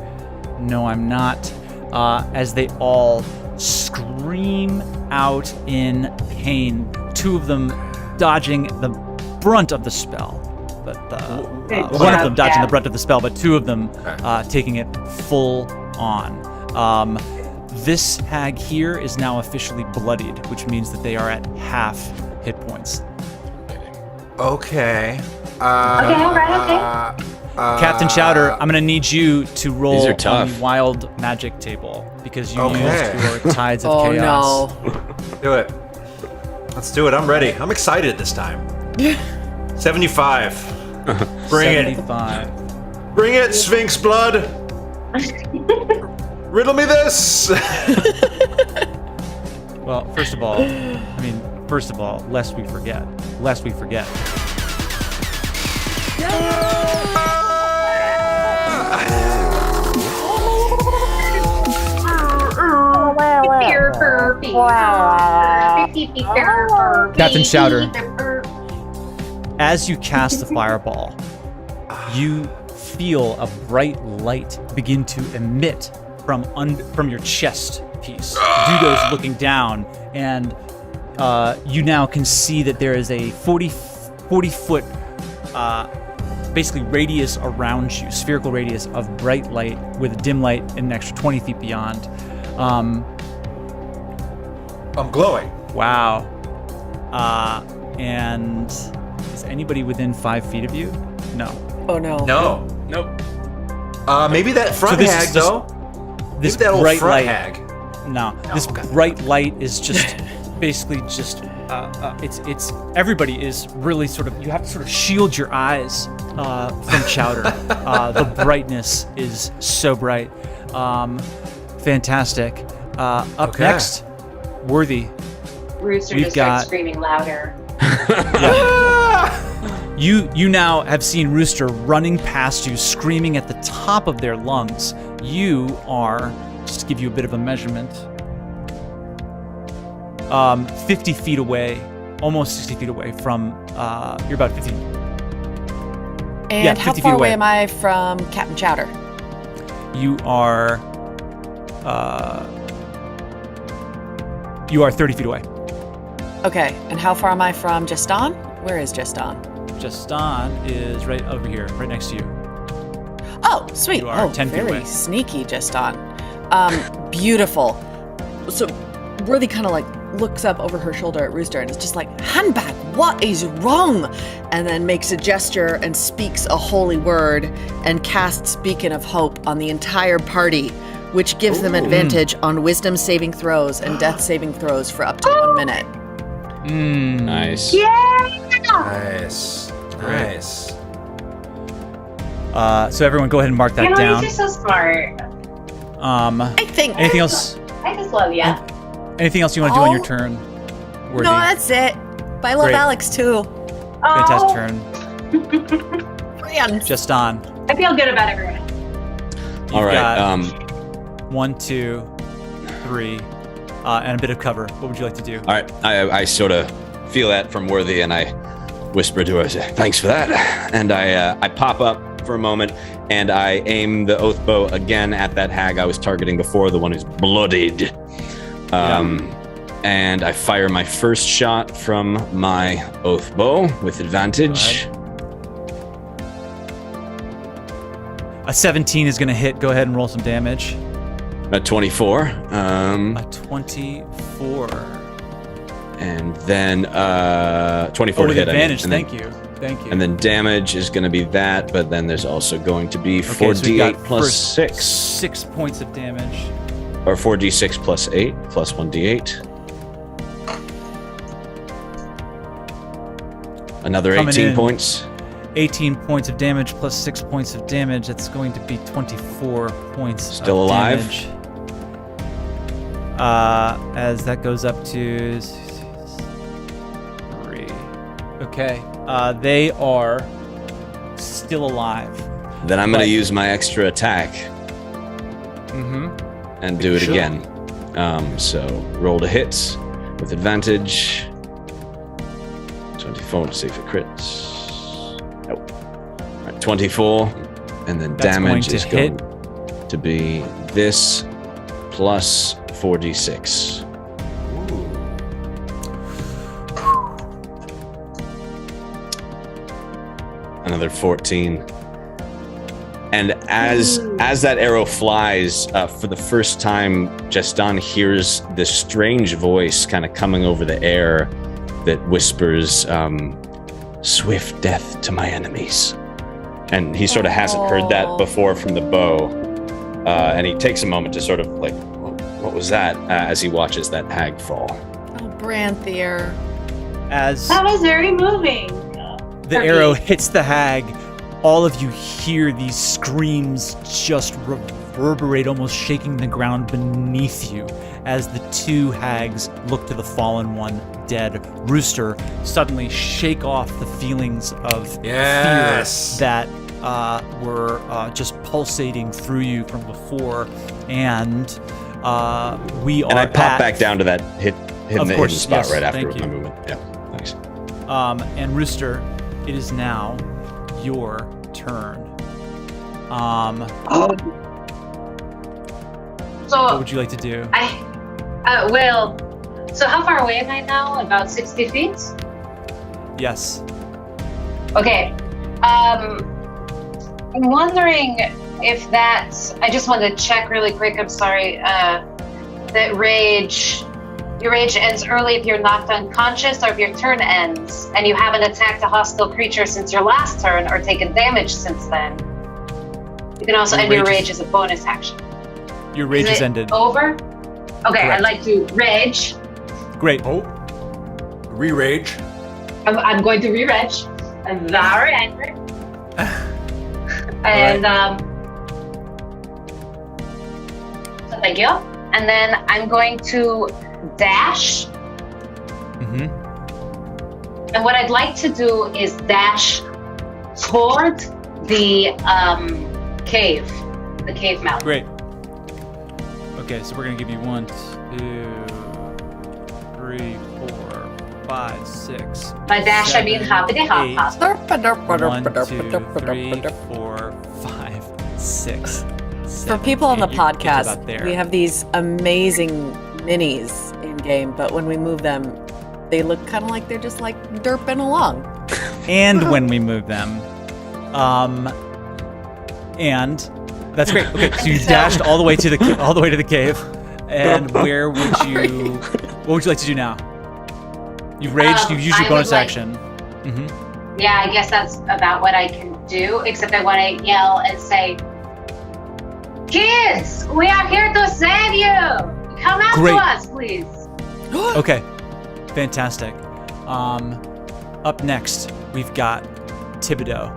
[SPEAKER 3] No, I'm not. As they all scream out in pain, two of them dodging the brunt of the spell. But one of them dodging the brunt of the spell, but two of them taking it full on. This hag here is now officially bloodied, which means that they are at half hit points.
[SPEAKER 2] Okay.
[SPEAKER 4] Okay.
[SPEAKER 3] Captain Chowder, I'm gonna need you to roll
[SPEAKER 5] These are
[SPEAKER 3] on
[SPEAKER 5] tough.
[SPEAKER 3] the wild magic table because you
[SPEAKER 2] Okay.
[SPEAKER 3] used your tides of
[SPEAKER 6] Oh
[SPEAKER 3] chaos.
[SPEAKER 6] no.
[SPEAKER 2] Do it. Let's do it. I'm ready. I'm excited this time. 75. Bring it.
[SPEAKER 3] 75.
[SPEAKER 2] Bring it, Sphinx blood. Riddle me this.
[SPEAKER 3] Well, first of all, lest we forget. Captain Chowder, as you cast the fireball, you feel a bright light begin to emit from your chest piece. Dudo's looking down, and you now can see that there is a 40-foot basically radius around you, spherical radius of bright light with a dim light an extra 20 feet beyond.
[SPEAKER 2] I'm glowing.
[SPEAKER 3] Wow. And is anybody within 5 feet of you? No.
[SPEAKER 6] Oh no.
[SPEAKER 2] No.
[SPEAKER 5] Nope.
[SPEAKER 2] Maybe that front
[SPEAKER 3] this is
[SPEAKER 2] hag
[SPEAKER 3] just-
[SPEAKER 2] though.
[SPEAKER 3] This
[SPEAKER 2] Maybe that old
[SPEAKER 3] bright
[SPEAKER 2] front
[SPEAKER 3] light.
[SPEAKER 2] hag.
[SPEAKER 3] No. This
[SPEAKER 2] okay.
[SPEAKER 3] bright light is just basically just it's everybody is really sort of, you have to sort of shield your eyes from Chowder. The brightness is so bright. Fantastic. Up
[SPEAKER 2] Okay.
[SPEAKER 3] next, Worthy.
[SPEAKER 4] Rooster
[SPEAKER 3] We've
[SPEAKER 4] just starts
[SPEAKER 3] got-
[SPEAKER 4] screaming louder.
[SPEAKER 3] You now have seen Rooster running past you, screaming at the top of their lungs. You are, just to give you a bit of a measurement, 50 feet away, almost 60 feet away from, you're about 50.
[SPEAKER 6] And
[SPEAKER 3] Yeah,
[SPEAKER 6] how
[SPEAKER 3] 50 feet
[SPEAKER 6] far away
[SPEAKER 3] away.
[SPEAKER 6] am I from Captain Chowder?
[SPEAKER 3] You are 30 feet away.
[SPEAKER 6] Okay, and how far am I from Justin? Where is Justin?
[SPEAKER 3] Justin is right over here, right next to you.
[SPEAKER 6] Oh, sweet.
[SPEAKER 3] You are
[SPEAKER 6] Oh,
[SPEAKER 3] 10 feet
[SPEAKER 6] very
[SPEAKER 3] away.
[SPEAKER 6] sneaky, Justin. Beautiful. So Worthy kind of like looks up over her shoulder at Rooster and is just like, "Handbag, what is wrong?" And then makes a gesture and speaks a holy word and casts Beacon of Hope on the entire party, which gives them advantage on wisdom saving throws and death saving throws for up to 1 minute.
[SPEAKER 5] Nice.
[SPEAKER 2] Nice. Nice.
[SPEAKER 3] So everyone go ahead and mark that
[SPEAKER 4] You're
[SPEAKER 3] down.
[SPEAKER 4] so smart.
[SPEAKER 6] I think.
[SPEAKER 3] Anything else?
[SPEAKER 4] I just love you.
[SPEAKER 3] Anything else you want to do on your
[SPEAKER 6] Oh.
[SPEAKER 3] turn? Worthy.
[SPEAKER 6] No, that's it. But I love
[SPEAKER 3] Great.
[SPEAKER 6] Alex too.
[SPEAKER 3] Fantastic turn.
[SPEAKER 6] Friends.
[SPEAKER 3] Justin.
[SPEAKER 4] I feel good about everyone.
[SPEAKER 5] All right.
[SPEAKER 3] got 1, 2, 3, and a bit of cover. What would you like to do?
[SPEAKER 5] All right. I sort of feel that from Worthy, and I whisper to her, I say, "Thanks for that." And I pop up for a moment, and I aim the oath bow again at that hag I was targeting before, the one who's bloodied. And I fire my first shot from my oath bow with advantage.
[SPEAKER 3] A 17 is going to hit. Go ahead and roll some damage.
[SPEAKER 5] A 24.
[SPEAKER 3] A 24.
[SPEAKER 5] And then 24
[SPEAKER 3] Oh,
[SPEAKER 5] to
[SPEAKER 3] with
[SPEAKER 5] hit.
[SPEAKER 3] advantage.
[SPEAKER 5] I mean.
[SPEAKER 3] Thank you. Thank you.
[SPEAKER 5] And then damage is going to be that, but then there's also going to be
[SPEAKER 3] Okay, so we've
[SPEAKER 5] 4d8
[SPEAKER 3] got
[SPEAKER 5] plus
[SPEAKER 3] first
[SPEAKER 5] 6.
[SPEAKER 3] 6 points of damage.
[SPEAKER 5] Or 4d6 plus 8 plus 1d8. Another
[SPEAKER 3] Coming
[SPEAKER 5] 18
[SPEAKER 3] in.
[SPEAKER 5] points.
[SPEAKER 3] 18 points of damage plus 6 points of damage. That's going to be 24 points
[SPEAKER 5] Still
[SPEAKER 3] of
[SPEAKER 5] alive?
[SPEAKER 3] damage. As that goes up to 3. 3. Okay. They are still alive.
[SPEAKER 5] Then I'm going to use my extra attack. And do it again. So roll to hit with advantage. 24 to see if it crits. Nope. All right, 24. And then
[SPEAKER 3] That's
[SPEAKER 5] damage is
[SPEAKER 3] hit.
[SPEAKER 5] going to be this plus 4d6. Another 14. And as that arrow flies, for the first time, Jeston hears this strange voice kind of coming over the air that whispers, "Swift death to my enemies." And he sort of hasn't heard that before from the bow. And he takes a moment to sort of like, what was that? As he watches that hag fall.
[SPEAKER 6] Oh, Branthier.
[SPEAKER 3] As
[SPEAKER 4] That was very moving.
[SPEAKER 3] the arrow hits the hag, all of you hear these screams just reverberate, almost shaking the ground beneath you as the two hags look to the fallen one dead. Rooster suddenly shake off the feelings of fear that were just pulsating through you from before, and we are.
[SPEAKER 5] And I pop back down to that hidden spot right after
[SPEAKER 3] thank
[SPEAKER 5] my
[SPEAKER 3] you.
[SPEAKER 5] movement. Yeah, thanks.
[SPEAKER 3] And Rooster, it is now your turn.
[SPEAKER 4] So
[SPEAKER 3] What would you like to do?
[SPEAKER 4] So how far away am I now? About 60 feet?
[SPEAKER 3] Yes.
[SPEAKER 4] Okay. I'm wondering if that's... I just wanted to check really quick. I'm sorry. That rage... Your rage ends early if you're knocked unconscious or if your turn ends and you haven't attacked a hostile creature since your last turn or taken damage since then. You can also end your rage as a bonus action.
[SPEAKER 3] Your rage is ended.
[SPEAKER 4] Over? Okay,
[SPEAKER 3] Correct.
[SPEAKER 4] I'd like to rage.
[SPEAKER 3] Great.
[SPEAKER 2] Oh. Re-rage.
[SPEAKER 4] I'm going to re-rage. I'm very angry. And, so thank you. And then I'm going to dash. And what I'd like to do is dash toward the cave mouth.
[SPEAKER 3] Great. Okay, so we're gonna give you 1, 2, 3, 4, 5, 6.
[SPEAKER 4] By dash, I mean
[SPEAKER 3] 7,
[SPEAKER 4] hoppity hop hop.
[SPEAKER 3] 1, 2, 3, 4, 5, 6.
[SPEAKER 6] For people on the podcast,
[SPEAKER 3] there.
[SPEAKER 6] we have these amazing minis in game, but when we move them, they look kind of like they're just like derping along.
[SPEAKER 3] And when we move them, and that's great. Okay, so you dashed all the way to the cave, and where would you? What would you like to do now? You've raged. You've used your bonus action.
[SPEAKER 4] Yeah, I guess that's about what I can do. Except I want to yell and say, "Kids, we are here to save you! Come out to us, please!"
[SPEAKER 3] Okay, fantastic. Up next, we've got Thibodeau.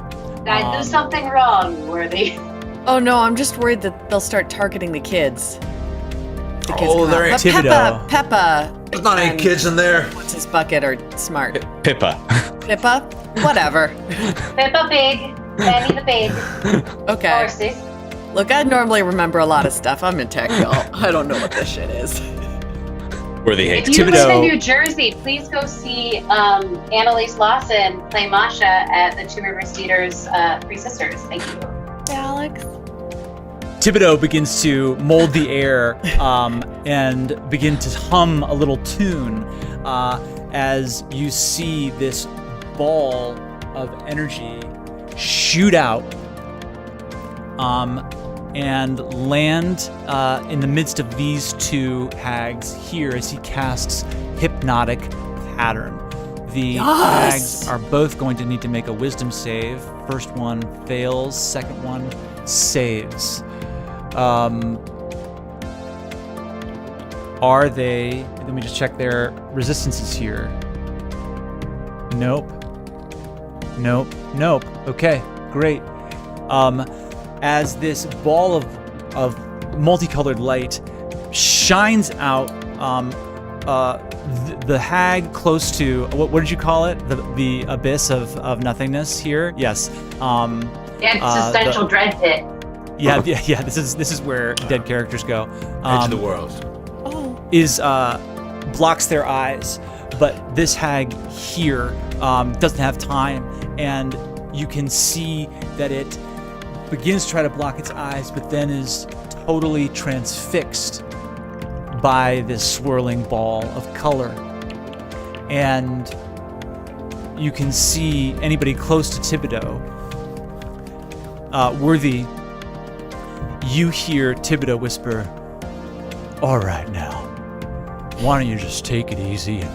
[SPEAKER 4] Did I do something wrong, Worthy?
[SPEAKER 6] Oh no, I'm just worried that they'll start targeting the kids. The kids
[SPEAKER 2] Oh, there ain't
[SPEAKER 6] Peppa.
[SPEAKER 2] There's not any kids in there.
[SPEAKER 6] What's his bucket or smart?
[SPEAKER 5] Pippa.
[SPEAKER 6] Pippa? Whatever.
[SPEAKER 4] Peppa Pig, Benny the Pig,
[SPEAKER 6] Okay.
[SPEAKER 4] horses.
[SPEAKER 6] Look, I normally remember a lot of stuff. I'm in tech, y'all. I don't know what this shit is.
[SPEAKER 5] Worthy
[SPEAKER 4] If
[SPEAKER 5] hates
[SPEAKER 4] you live
[SPEAKER 3] Thibodeau.
[SPEAKER 4] in New Jersey, please go see Annalise Lawson play Masha at the Two River Theater's Three Sisters. Thank you.
[SPEAKER 6] Alex?
[SPEAKER 3] Thibodeau begins to mold the air and begin to hum a little tune as you see this ball of energy shoot out and land in the midst of these two hags here as he casts Hypnotic Pattern. The hags are both going to need to make a wisdom save. First one fails, second one saves. Are they... Let me just check their resistances here. Nope. Okay, great. As this ball of multicolored light shines out the hag close to what did you call it? The abyss of nothingness here. Yes.
[SPEAKER 4] Existential dread pit.
[SPEAKER 3] Yeah. This is where dead characters go.
[SPEAKER 2] Edge of the world.
[SPEAKER 3] Is blocks their eyes, but this hag here doesn't have time, and you can see that it begins to try to block its eyes, but then is totally transfixed by this swirling ball of color. And you can see anybody close to Thibodeau. Worthy, you hear Thibodeau whisper, "All right now, why don't you just take it easy and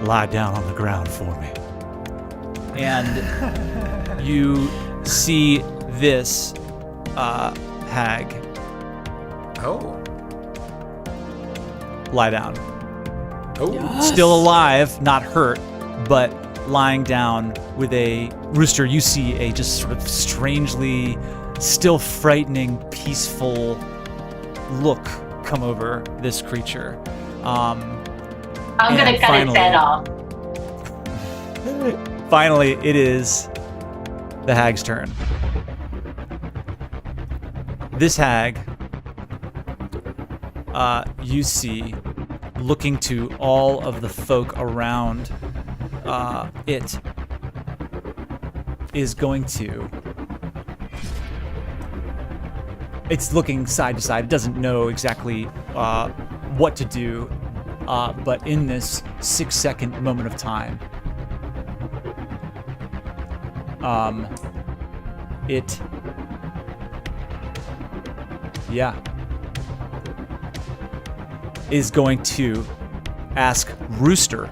[SPEAKER 3] lie down on the ground for me?" And you see this hag lie down. Still alive, not hurt, but lying down with a rooster. You see a just sort of strangely, still frightening, peaceful look come over this creature.
[SPEAKER 4] I'm gonna cut its head off.
[SPEAKER 3] Finally, it is the hag's turn. This hag, you see, looking to all of the folk around it, is going to... It's looking side to side. It doesn't know exactly what to do, but in this 6-second moment of time, it... Yeah. Is going to ask Rooster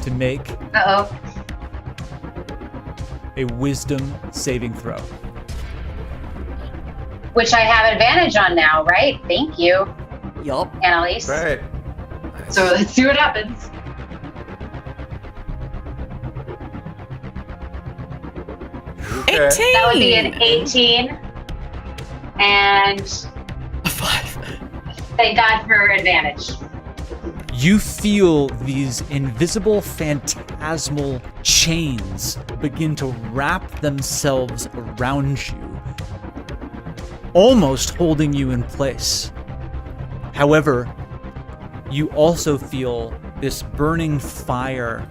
[SPEAKER 3] to make a wisdom saving throw.
[SPEAKER 4] Which I have advantage on now, right? Thank you.
[SPEAKER 6] Yup.
[SPEAKER 4] Annalise.
[SPEAKER 2] Right.
[SPEAKER 4] So let's see what happens.
[SPEAKER 2] Okay.
[SPEAKER 6] 18!
[SPEAKER 4] That would be an 18. And
[SPEAKER 6] 5.
[SPEAKER 4] thank God for advantage.
[SPEAKER 3] You feel these invisible phantasmal chains begin to wrap themselves around you, almost holding you in place. However, you also feel this burning fire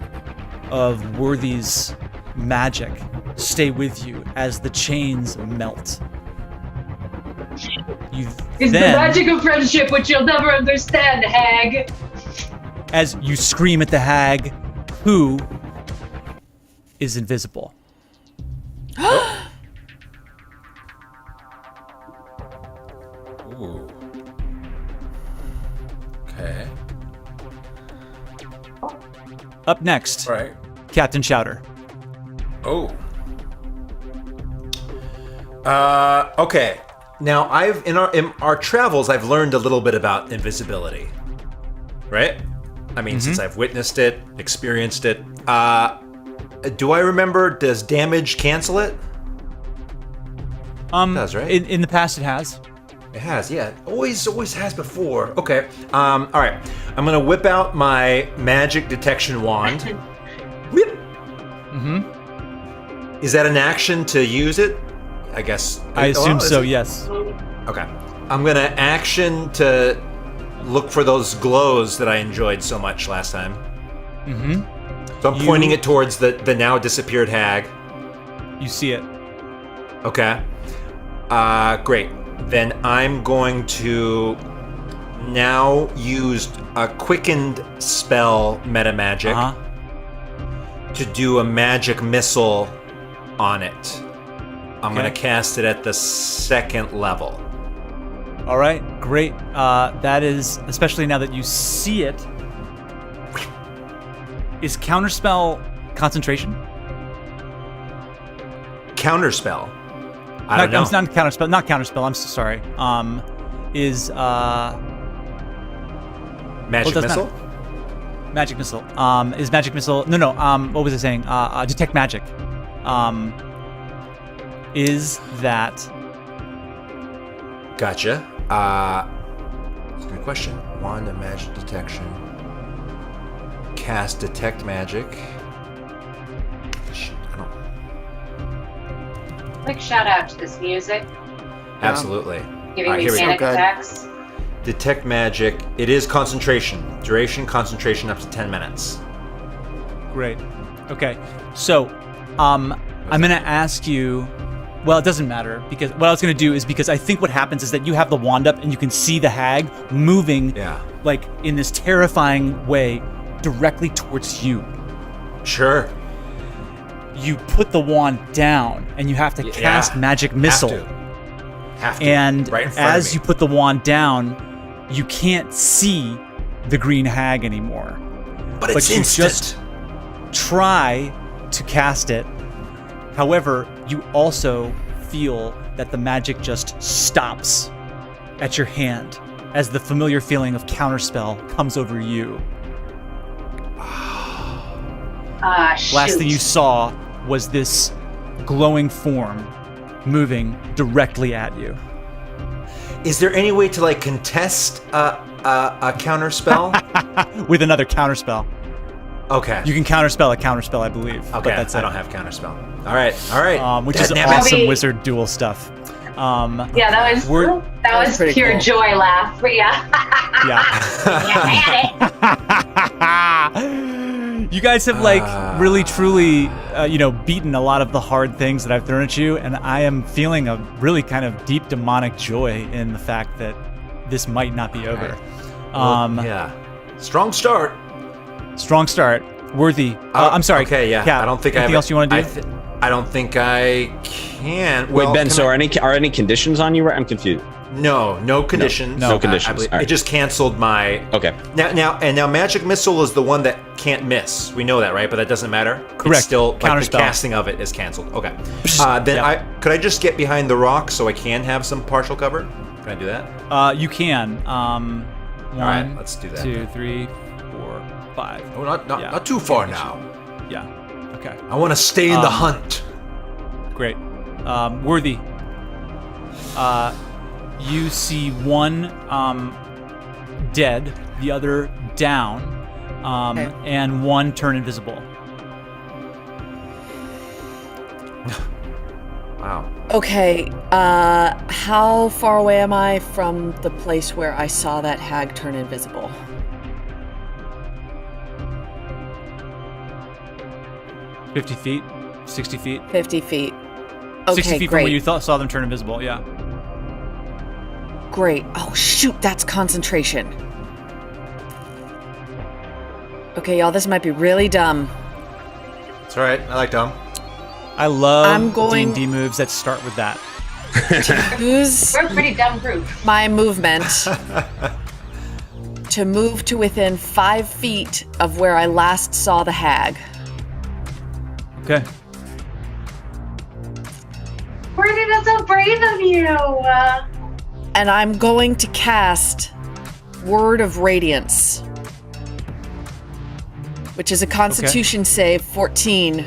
[SPEAKER 3] of Worthy's magic stay with you as the chains melt.
[SPEAKER 4] It's the magic of friendship, which you'll never understand, hag.
[SPEAKER 3] As you scream at the hag, who is invisible.
[SPEAKER 2] Ooh. Okay.
[SPEAKER 3] Up next,
[SPEAKER 2] All right.
[SPEAKER 3] Captain Chowder.
[SPEAKER 2] Oh. Okay. Now, in our travels, I've learned a little bit about invisibility. Right? I mean, since I've witnessed it, experienced it. Do I remember? Does damage cancel it? It does, right?
[SPEAKER 3] In the past, it has.
[SPEAKER 2] It has, yeah. Always has before. Okay. All right. I'm gonna whip out my magic detection wand. Whip. Is that an action to use it? I guess.
[SPEAKER 3] I assume so. Yes.
[SPEAKER 2] Okay. I'm gonna action to look for those glows that I enjoyed so much last time. So I'm pointing it towards the now disappeared hag.
[SPEAKER 3] You see it.
[SPEAKER 2] Okay. Great. Then I'm going to now use a quickened spell meta magic to do a magic missile on it. I'm going to cast it at the 2nd level.
[SPEAKER 3] All right, great. That is, especially now that you see it, is counterspell concentration?
[SPEAKER 2] Counterspell? I don't know.
[SPEAKER 3] It's not counterspell. Not counterspell. I'm so sorry. Is
[SPEAKER 2] magic missile?
[SPEAKER 3] Magic missile. Is magic missile? No. What was I saying? Detect magic. Is that?
[SPEAKER 2] Gotcha. That's a good question. Wand of magic detection. Cast detect magic. I don't...
[SPEAKER 4] Quick shout out to this music.
[SPEAKER 2] Absolutely.
[SPEAKER 4] Giving me
[SPEAKER 2] here we go.
[SPEAKER 4] panic attacks.
[SPEAKER 2] Detect magic. It is concentration. Duration concentration up to 10 minutes.
[SPEAKER 3] Great. Okay. So, I'm gonna ask you. Well, it doesn't matter because what I was gonna do is because I think what happens is that you have the wand up and you can see the hag moving, like in this terrifying way, directly towards you.
[SPEAKER 2] Sure.
[SPEAKER 3] You put the wand down and you have to cast magic missile.
[SPEAKER 2] Have to.
[SPEAKER 3] And
[SPEAKER 2] right in front
[SPEAKER 3] as
[SPEAKER 2] of me.
[SPEAKER 3] you put the wand down, you can't see the green hag anymore.
[SPEAKER 2] But it's
[SPEAKER 3] you
[SPEAKER 2] instant.
[SPEAKER 3] just try to cast it. However, you also feel that the magic just stops at your hand as the familiar feeling of counterspell comes over you. Last thing you saw was this glowing form moving directly at you.
[SPEAKER 2] Is there any way to like contest a counter spell?
[SPEAKER 3] With another counterspell.
[SPEAKER 2] Okay.
[SPEAKER 3] You can counterspell a counterspell, I believe.
[SPEAKER 2] Okay.
[SPEAKER 3] But that's
[SPEAKER 2] I
[SPEAKER 3] it.
[SPEAKER 2] don't have counterspell. All right.
[SPEAKER 3] Which is
[SPEAKER 2] Damn it.
[SPEAKER 3] awesome
[SPEAKER 4] Maybe-
[SPEAKER 3] wizard duel stuff.
[SPEAKER 4] Yeah, that was
[SPEAKER 6] pretty
[SPEAKER 4] pure
[SPEAKER 6] cool.
[SPEAKER 4] joy laugh. But yeah.
[SPEAKER 3] Yeah. You guys have really truly beaten a lot of the hard things that I've thrown at you, and I am feeling a really kind of deep demonic joy in the fact that this might not be over.
[SPEAKER 2] Yeah. Strong start.
[SPEAKER 3] Strong start. Worthy. I'm sorry.
[SPEAKER 2] Okay, yeah.
[SPEAKER 3] Kat,
[SPEAKER 2] I don't think
[SPEAKER 3] anything else you want to do?
[SPEAKER 2] I don't think I can.
[SPEAKER 5] Wait,
[SPEAKER 2] Well,
[SPEAKER 5] Ben,
[SPEAKER 2] can
[SPEAKER 5] so
[SPEAKER 2] I-
[SPEAKER 5] are any conditions on you? Right? I'm confused.
[SPEAKER 2] No conditions.
[SPEAKER 5] No conditions.
[SPEAKER 2] I believe-
[SPEAKER 5] All right.
[SPEAKER 2] It just canceled my.
[SPEAKER 5] Okay.
[SPEAKER 2] Now, magic missile is the one that can't miss. We know that, right? But that doesn't matter.
[SPEAKER 3] Correct.
[SPEAKER 2] It's still like the
[SPEAKER 3] Counterspell.
[SPEAKER 2] casting of it is canceled. Okay. Then
[SPEAKER 3] Yeah.
[SPEAKER 2] could I just get behind the rock so I can have some partial cover? Can I do that?
[SPEAKER 3] You can. All
[SPEAKER 2] right, let's do that.
[SPEAKER 3] 2, 3, 4, 5.
[SPEAKER 2] Oh, not
[SPEAKER 3] Yeah.
[SPEAKER 2] not too far now.
[SPEAKER 3] Yeah. Okay.
[SPEAKER 2] I want to stay in the hunt.
[SPEAKER 3] Great. Worthy. You see one dead, the other down, and one turn invisible.
[SPEAKER 2] Wow.
[SPEAKER 6] Okay, how far away am I from the place where I saw that hag turn invisible?
[SPEAKER 3] $50 feet, 60 feet.
[SPEAKER 6] 50 feet. Okay,
[SPEAKER 3] 60 feet
[SPEAKER 6] great.
[SPEAKER 3] from where you saw them turn invisible, yeah.
[SPEAKER 6] Great. Oh, shoot, that's concentration. Okay, y'all, this might be really dumb.
[SPEAKER 2] It's all right. I like dumb.
[SPEAKER 3] I love
[SPEAKER 6] I'm going-
[SPEAKER 3] D&D moves that start with that.
[SPEAKER 6] Use
[SPEAKER 4] We're a pretty dumb group.
[SPEAKER 6] my movement to move to within 5 feet of where I last saw the hag.
[SPEAKER 3] Okay.
[SPEAKER 4] Worthy, that's so brave of you.
[SPEAKER 6] And I'm going to cast Word of Radiance, which is a Constitution save 14.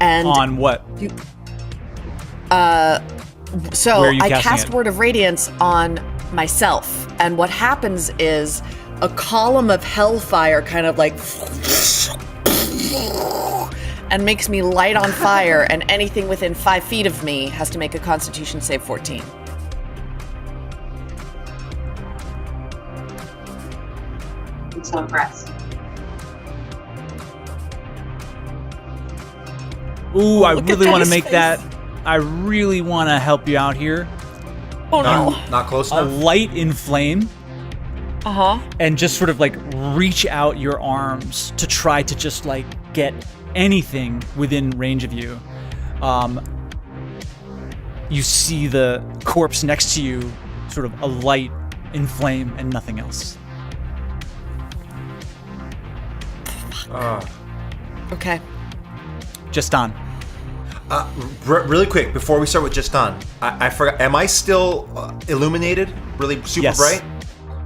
[SPEAKER 6] And
[SPEAKER 3] On what?
[SPEAKER 6] so
[SPEAKER 3] Where are you
[SPEAKER 6] I
[SPEAKER 3] casting
[SPEAKER 6] cast
[SPEAKER 3] it?
[SPEAKER 6] Word of Radiance on myself, and what happens is a column of hellfire kind of like and makes me light on fire, and anything within 5 feet of me has to make a Constitution save 14.
[SPEAKER 4] I'm so impressed.
[SPEAKER 3] Ooh, I
[SPEAKER 6] Look at
[SPEAKER 3] really want to
[SPEAKER 6] Daddy's
[SPEAKER 3] make
[SPEAKER 6] face.
[SPEAKER 3] that. I really want to help you out here.
[SPEAKER 6] Oh no.
[SPEAKER 2] Not close
[SPEAKER 3] A
[SPEAKER 2] enough.
[SPEAKER 3] light in flame,
[SPEAKER 6] Uh-huh.
[SPEAKER 3] and just sort of like reach out your arms to try to just like get anything within range of you. You see the corpse next to you, sort of a light in flame and nothing else.
[SPEAKER 6] Okay.
[SPEAKER 3] Just on.
[SPEAKER 2] Really quick before we start with just on, I forgot. Am I still illuminated? Really super
[SPEAKER 3] Yes.
[SPEAKER 2] bright?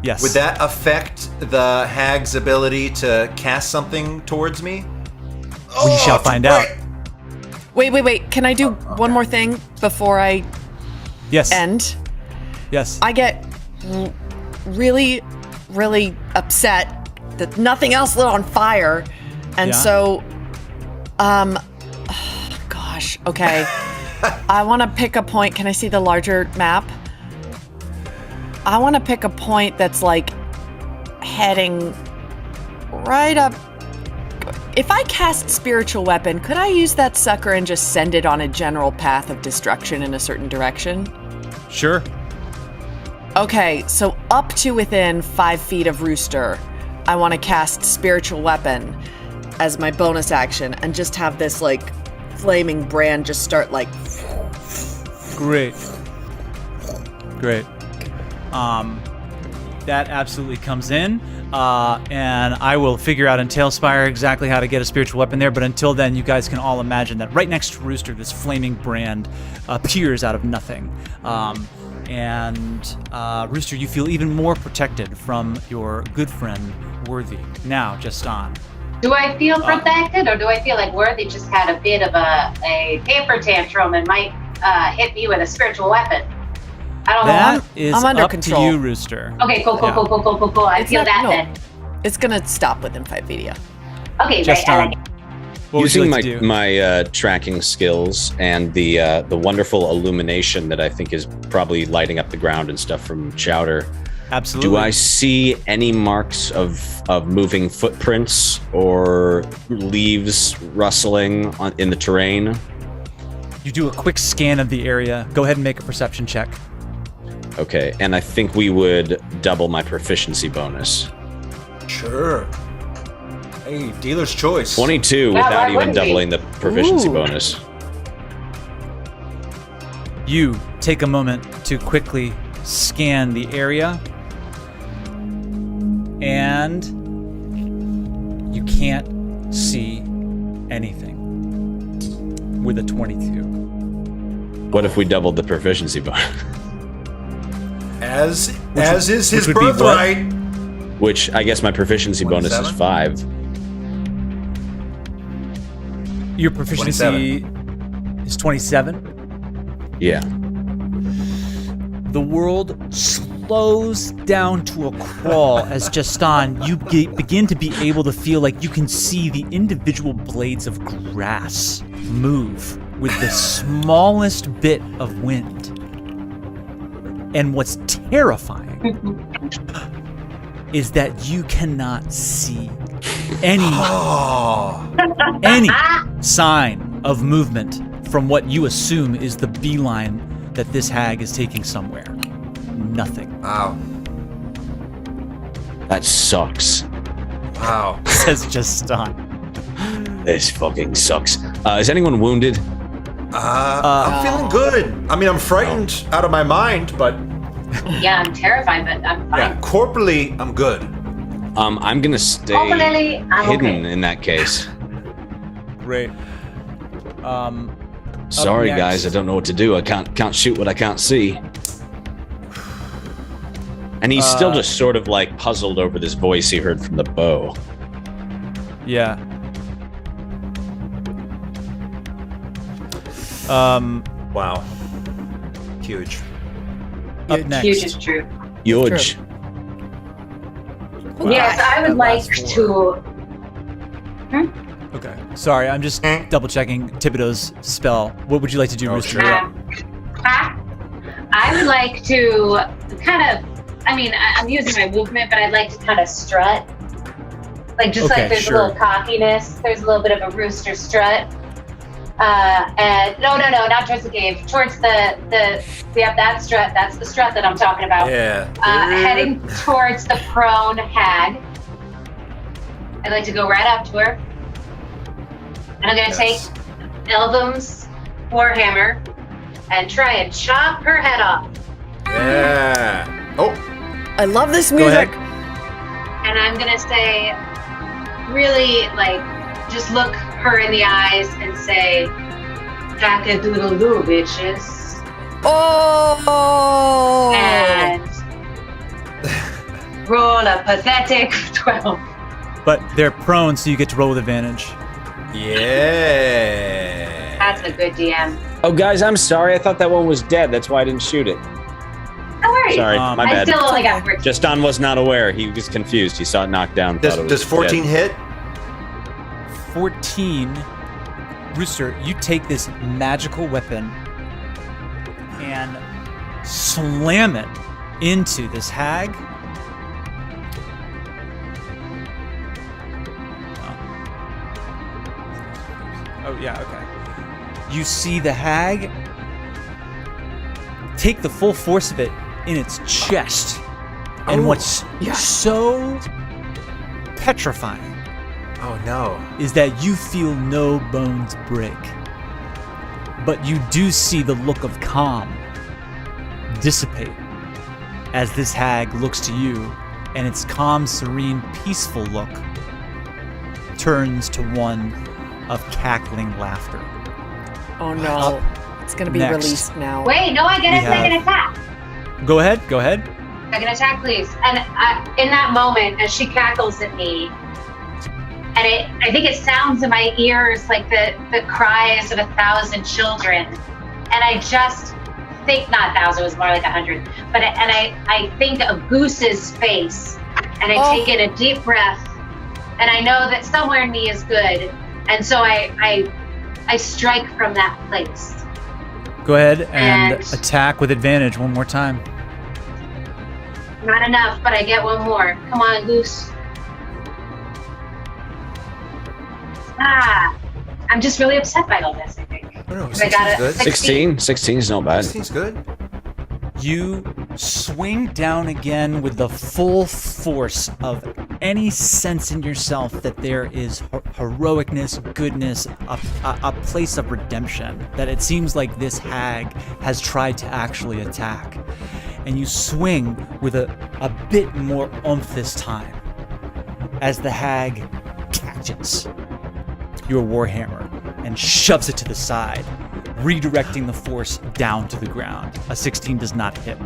[SPEAKER 3] Yes.
[SPEAKER 2] Would that affect the hag's ability to cast something towards me?
[SPEAKER 3] We shall find out.
[SPEAKER 6] Wait. Can I do one more thing before I
[SPEAKER 3] Yes.
[SPEAKER 6] end?
[SPEAKER 3] Yes.
[SPEAKER 6] I get really, really upset that nothing else lit on fire. And so, gosh, okay. I want to pick a point. Can I see the larger map? I want to pick a point that's like heading right up. If I cast Spiritual Weapon, could I use that sucker and just send it on a general path of destruction in a certain direction?
[SPEAKER 3] Sure.
[SPEAKER 6] Okay, so up to within 5 feet of Rooster, I want to cast Spiritual Weapon as my bonus action and just have this like flaming brand just start like.
[SPEAKER 3] Great. That absolutely comes in, and I will figure out in Talespire exactly how to get a spiritual weapon there, but until then, you guys can all imagine that right next to Rooster, this flaming brand appears out of nothing. And Rooster, you feel even more protected from your good friend, Worthy. Now, just on.
[SPEAKER 4] Do I feel protected, or do I feel like Worthy just had a bit of a temper tantrum and might hit me with a spiritual weapon? I don't know.
[SPEAKER 3] That is
[SPEAKER 6] I'm under
[SPEAKER 3] up
[SPEAKER 6] control.
[SPEAKER 3] to you, Rooster.
[SPEAKER 4] Okay, cool. I feel that then.
[SPEAKER 6] It's gonna stop within 5 feet, yeah.
[SPEAKER 4] Okay,
[SPEAKER 3] Just
[SPEAKER 4] right. I
[SPEAKER 3] on.
[SPEAKER 4] like it.
[SPEAKER 3] What would you
[SPEAKER 5] Using
[SPEAKER 3] like to do?
[SPEAKER 5] my tracking skills and the wonderful illumination that I think is probably lighting up the ground and stuff from Chowder.
[SPEAKER 3] Absolutely.
[SPEAKER 5] Do I see any marks of moving footprints or leaves rustling in the terrain?
[SPEAKER 3] You do a quick scan of the area. Go ahead and make a perception check.
[SPEAKER 5] Okay, and I think we would double my proficiency bonus.
[SPEAKER 2] Sure. Hey, dealer's choice.
[SPEAKER 5] 22
[SPEAKER 4] why
[SPEAKER 5] without even
[SPEAKER 4] wouldn't we?
[SPEAKER 5] doubling the proficiency
[SPEAKER 6] Ooh.
[SPEAKER 5] bonus.
[SPEAKER 3] You take a moment to quickly scan the area, and you can't see anything with a 22.
[SPEAKER 5] What if we doubled the proficiency bonus?
[SPEAKER 2] As is his
[SPEAKER 3] which would be what?
[SPEAKER 2] birthright.
[SPEAKER 5] Which I guess my proficiency bonus is
[SPEAKER 2] 27?
[SPEAKER 5] 5.
[SPEAKER 3] Your proficiency is 27.
[SPEAKER 5] Yeah.
[SPEAKER 3] The world slows down to a crawl as Justin, you begin to be able to feel like you can see the individual blades of grass move with the smallest bit of wind. And what's terrifying is that you cannot see any sign of movement from what you assume is the beeline that this hag is taking somewhere. Nothing.
[SPEAKER 2] Wow.
[SPEAKER 5] That sucks.
[SPEAKER 2] Wow.
[SPEAKER 3] Says Justin.
[SPEAKER 5] This fucking sucks. Is anyone wounded?
[SPEAKER 2] I'm feeling good. I mean, I'm frightened out of my mind, but
[SPEAKER 4] Yeah, I'm terrified, but I'm fine.
[SPEAKER 2] yeah, corporally, I'm good.
[SPEAKER 5] I'm gonna stay
[SPEAKER 4] Hopefully, I'm
[SPEAKER 5] hidden
[SPEAKER 4] okay.
[SPEAKER 5] in that case.
[SPEAKER 3] Great.
[SPEAKER 5] Sorry,
[SPEAKER 3] next.
[SPEAKER 5] guys, I don't know what to do. I can't shoot what I can't see. And he's still just sort of like puzzled over this voice he heard from the bow.
[SPEAKER 3] Yeah.
[SPEAKER 2] Wow. Huge.
[SPEAKER 3] Up next.
[SPEAKER 4] Huge is true.
[SPEAKER 5] Huge.
[SPEAKER 4] Yes, I would like
[SPEAKER 3] last
[SPEAKER 4] to.
[SPEAKER 3] Okay. Sorry, I'm just double checking Thibodeau's spell. What would you like to do,
[SPEAKER 2] Oh,
[SPEAKER 3] Rooster?
[SPEAKER 2] sure.
[SPEAKER 4] I would like to kind of. I mean, I'm using my movement, but I'd like to kind of strut. Like, just
[SPEAKER 3] Okay,
[SPEAKER 4] like there's
[SPEAKER 3] sure.
[SPEAKER 4] a little cockiness. There's a little bit of a rooster strut. And no, not towards the cave. Towards the that strut. That's the strut that I'm talking about.
[SPEAKER 2] Yeah.
[SPEAKER 4] Heading towards the prone hag. I'd like to go right up to her. And I'm going to
[SPEAKER 2] Yes.
[SPEAKER 4] take Elvum's warhammer and try and chop her head off.
[SPEAKER 2] Yeah. Oh.
[SPEAKER 6] I love this
[SPEAKER 3] Go
[SPEAKER 6] music.
[SPEAKER 3] ahead.
[SPEAKER 4] And I'm going to say, really, like, just look her in the eyes and say, cock-a-doodle-doo, bitches.
[SPEAKER 6] Oh!
[SPEAKER 4] And roll a pathetic 12.
[SPEAKER 3] But they're prone, so you get to roll with advantage.
[SPEAKER 2] Yeah.
[SPEAKER 4] That's a good DM.
[SPEAKER 5] Oh, guys, I'm sorry. I thought that one was dead. That's why I didn't shoot it.
[SPEAKER 4] Don't worry worry.
[SPEAKER 5] Sorry, my
[SPEAKER 4] I
[SPEAKER 5] bad.
[SPEAKER 4] still only got 14.
[SPEAKER 5] Justin was not aware. He was confused. He saw it knocked down. thought it was
[SPEAKER 2] Does 14
[SPEAKER 5] dead.
[SPEAKER 2] hit?
[SPEAKER 3] 14. Rooster, you take this magical weapon and slam it into this hag. Oh, yeah, okay. You see the hag take the full force of it in its chest. And what's so petrifying
[SPEAKER 2] Oh no.
[SPEAKER 3] is that you feel no bones break. But you do see the look of calm dissipate as this hag looks to you, and its calm, serene, peaceful look turns to one of cackling laughter.
[SPEAKER 6] Oh no. It's gonna be
[SPEAKER 3] Next.
[SPEAKER 6] released now.
[SPEAKER 4] Wait, no, I get
[SPEAKER 3] We
[SPEAKER 4] a second
[SPEAKER 3] have-
[SPEAKER 4] attack.
[SPEAKER 3] Go ahead.
[SPEAKER 4] Second attack, please. And in that moment, as she cackles at me, and I think it sounds in my ears like the cries of 1,000 children. And I just think, not 1,000, it was more like 100. But I think of Goose's face, and I take in a deep breath, and I know that somewhere in me is good, and so I strike from that place.
[SPEAKER 3] Go ahead and
[SPEAKER 4] And-
[SPEAKER 3] attack with advantage one more time.
[SPEAKER 4] Not enough, but I get one more. Come on, Goose. I'm just really upset by all this, I think.
[SPEAKER 2] Oh, no,
[SPEAKER 4] I got
[SPEAKER 2] 16's
[SPEAKER 4] it.
[SPEAKER 2] good.
[SPEAKER 5] 16? 16 is not bad.
[SPEAKER 2] 16's good.
[SPEAKER 3] You swing down again with the full force of any sense in yourself that there is heroicness, goodness, a place of redemption, that it seems like this hag has tried to actually attack. And you swing with a bit more oomph this time as the hag catches your warhammer and shoves it to the side, redirecting the force down to the ground. A 16 does not hit.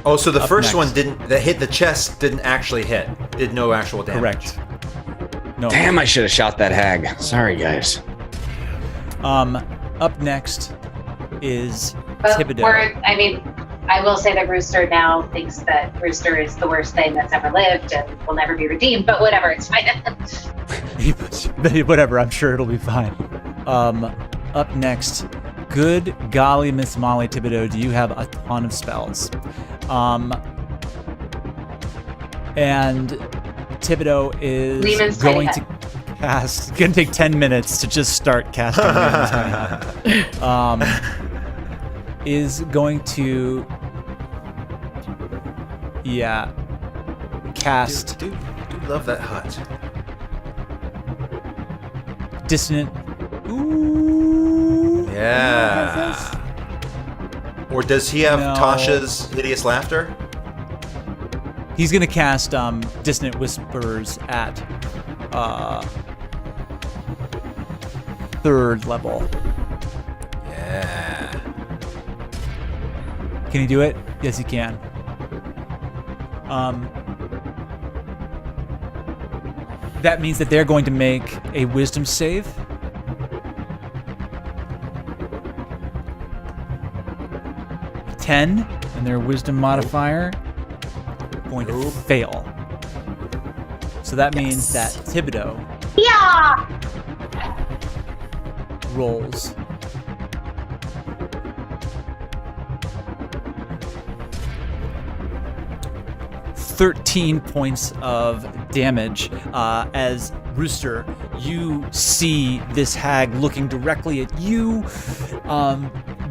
[SPEAKER 2] Oh, so the
[SPEAKER 3] Up
[SPEAKER 2] first
[SPEAKER 3] next.
[SPEAKER 2] one that hit the chest didn't actually hit. Did no actual damage.
[SPEAKER 3] Correct. No.
[SPEAKER 5] Damn, I should have shot that hag. Sorry, guys.
[SPEAKER 3] Up next is
[SPEAKER 4] But
[SPEAKER 3] Thibodeau.
[SPEAKER 4] I will say that Rooster now thinks that Rooster is the worst thing that's ever lived and will never be redeemed, but whatever, it's fine.
[SPEAKER 3] Whatever, I'm sure it'll be fine. Up next, good golly, Miss Molly Thibodeau, do you have a ton of spells? And Thibodeau is
[SPEAKER 4] Lehman's
[SPEAKER 3] going
[SPEAKER 4] tiny
[SPEAKER 3] to cast. It's going to take 10 minutes to just start casting. Lehman's tiny head. Is going to, cast
[SPEAKER 2] Dude, love that hut.
[SPEAKER 3] Dissonant. Ooh.
[SPEAKER 2] Yeah. Or does he have
[SPEAKER 3] No.
[SPEAKER 2] Tasha's hideous laughter?
[SPEAKER 3] He's gonna cast Dissonant Whispers at 3rd level.
[SPEAKER 2] Yeah.
[SPEAKER 3] Can he do it? Yes, he can. That means that they're going to make a Wisdom save. A 10, and their Wisdom modifier going to fail. So that means that Thibodeau
[SPEAKER 4] Yeah!
[SPEAKER 3] rolls 13 points of damage as Rooster, you see this hag looking directly at you,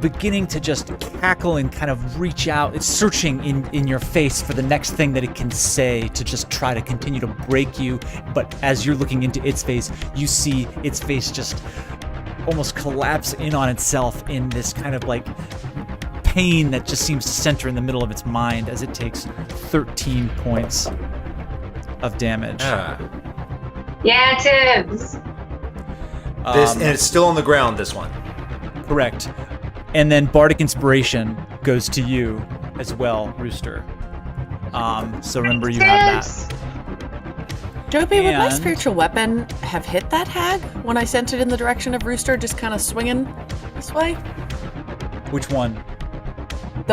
[SPEAKER 3] beginning to just cackle and kind of reach out. It's searching in your face for the next thing that it can say to just try to continue to break you. But as you're looking into its face, you see its face just almost collapse in on itself in this kind of like pain that just seems to center in the middle of its mind as it takes 13 points of damage.
[SPEAKER 4] Yeah, Tibbs.
[SPEAKER 2] And it's still on the ground, this one.
[SPEAKER 3] Correct. And then Bardic Inspiration goes to you as well, Rooster. So remember you have that.
[SPEAKER 6] Joby, would my
[SPEAKER 3] And-
[SPEAKER 6] spiritual weapon have hit that hag when I sent it in the direction of Rooster, just kind of swinging this way?
[SPEAKER 3] Which one?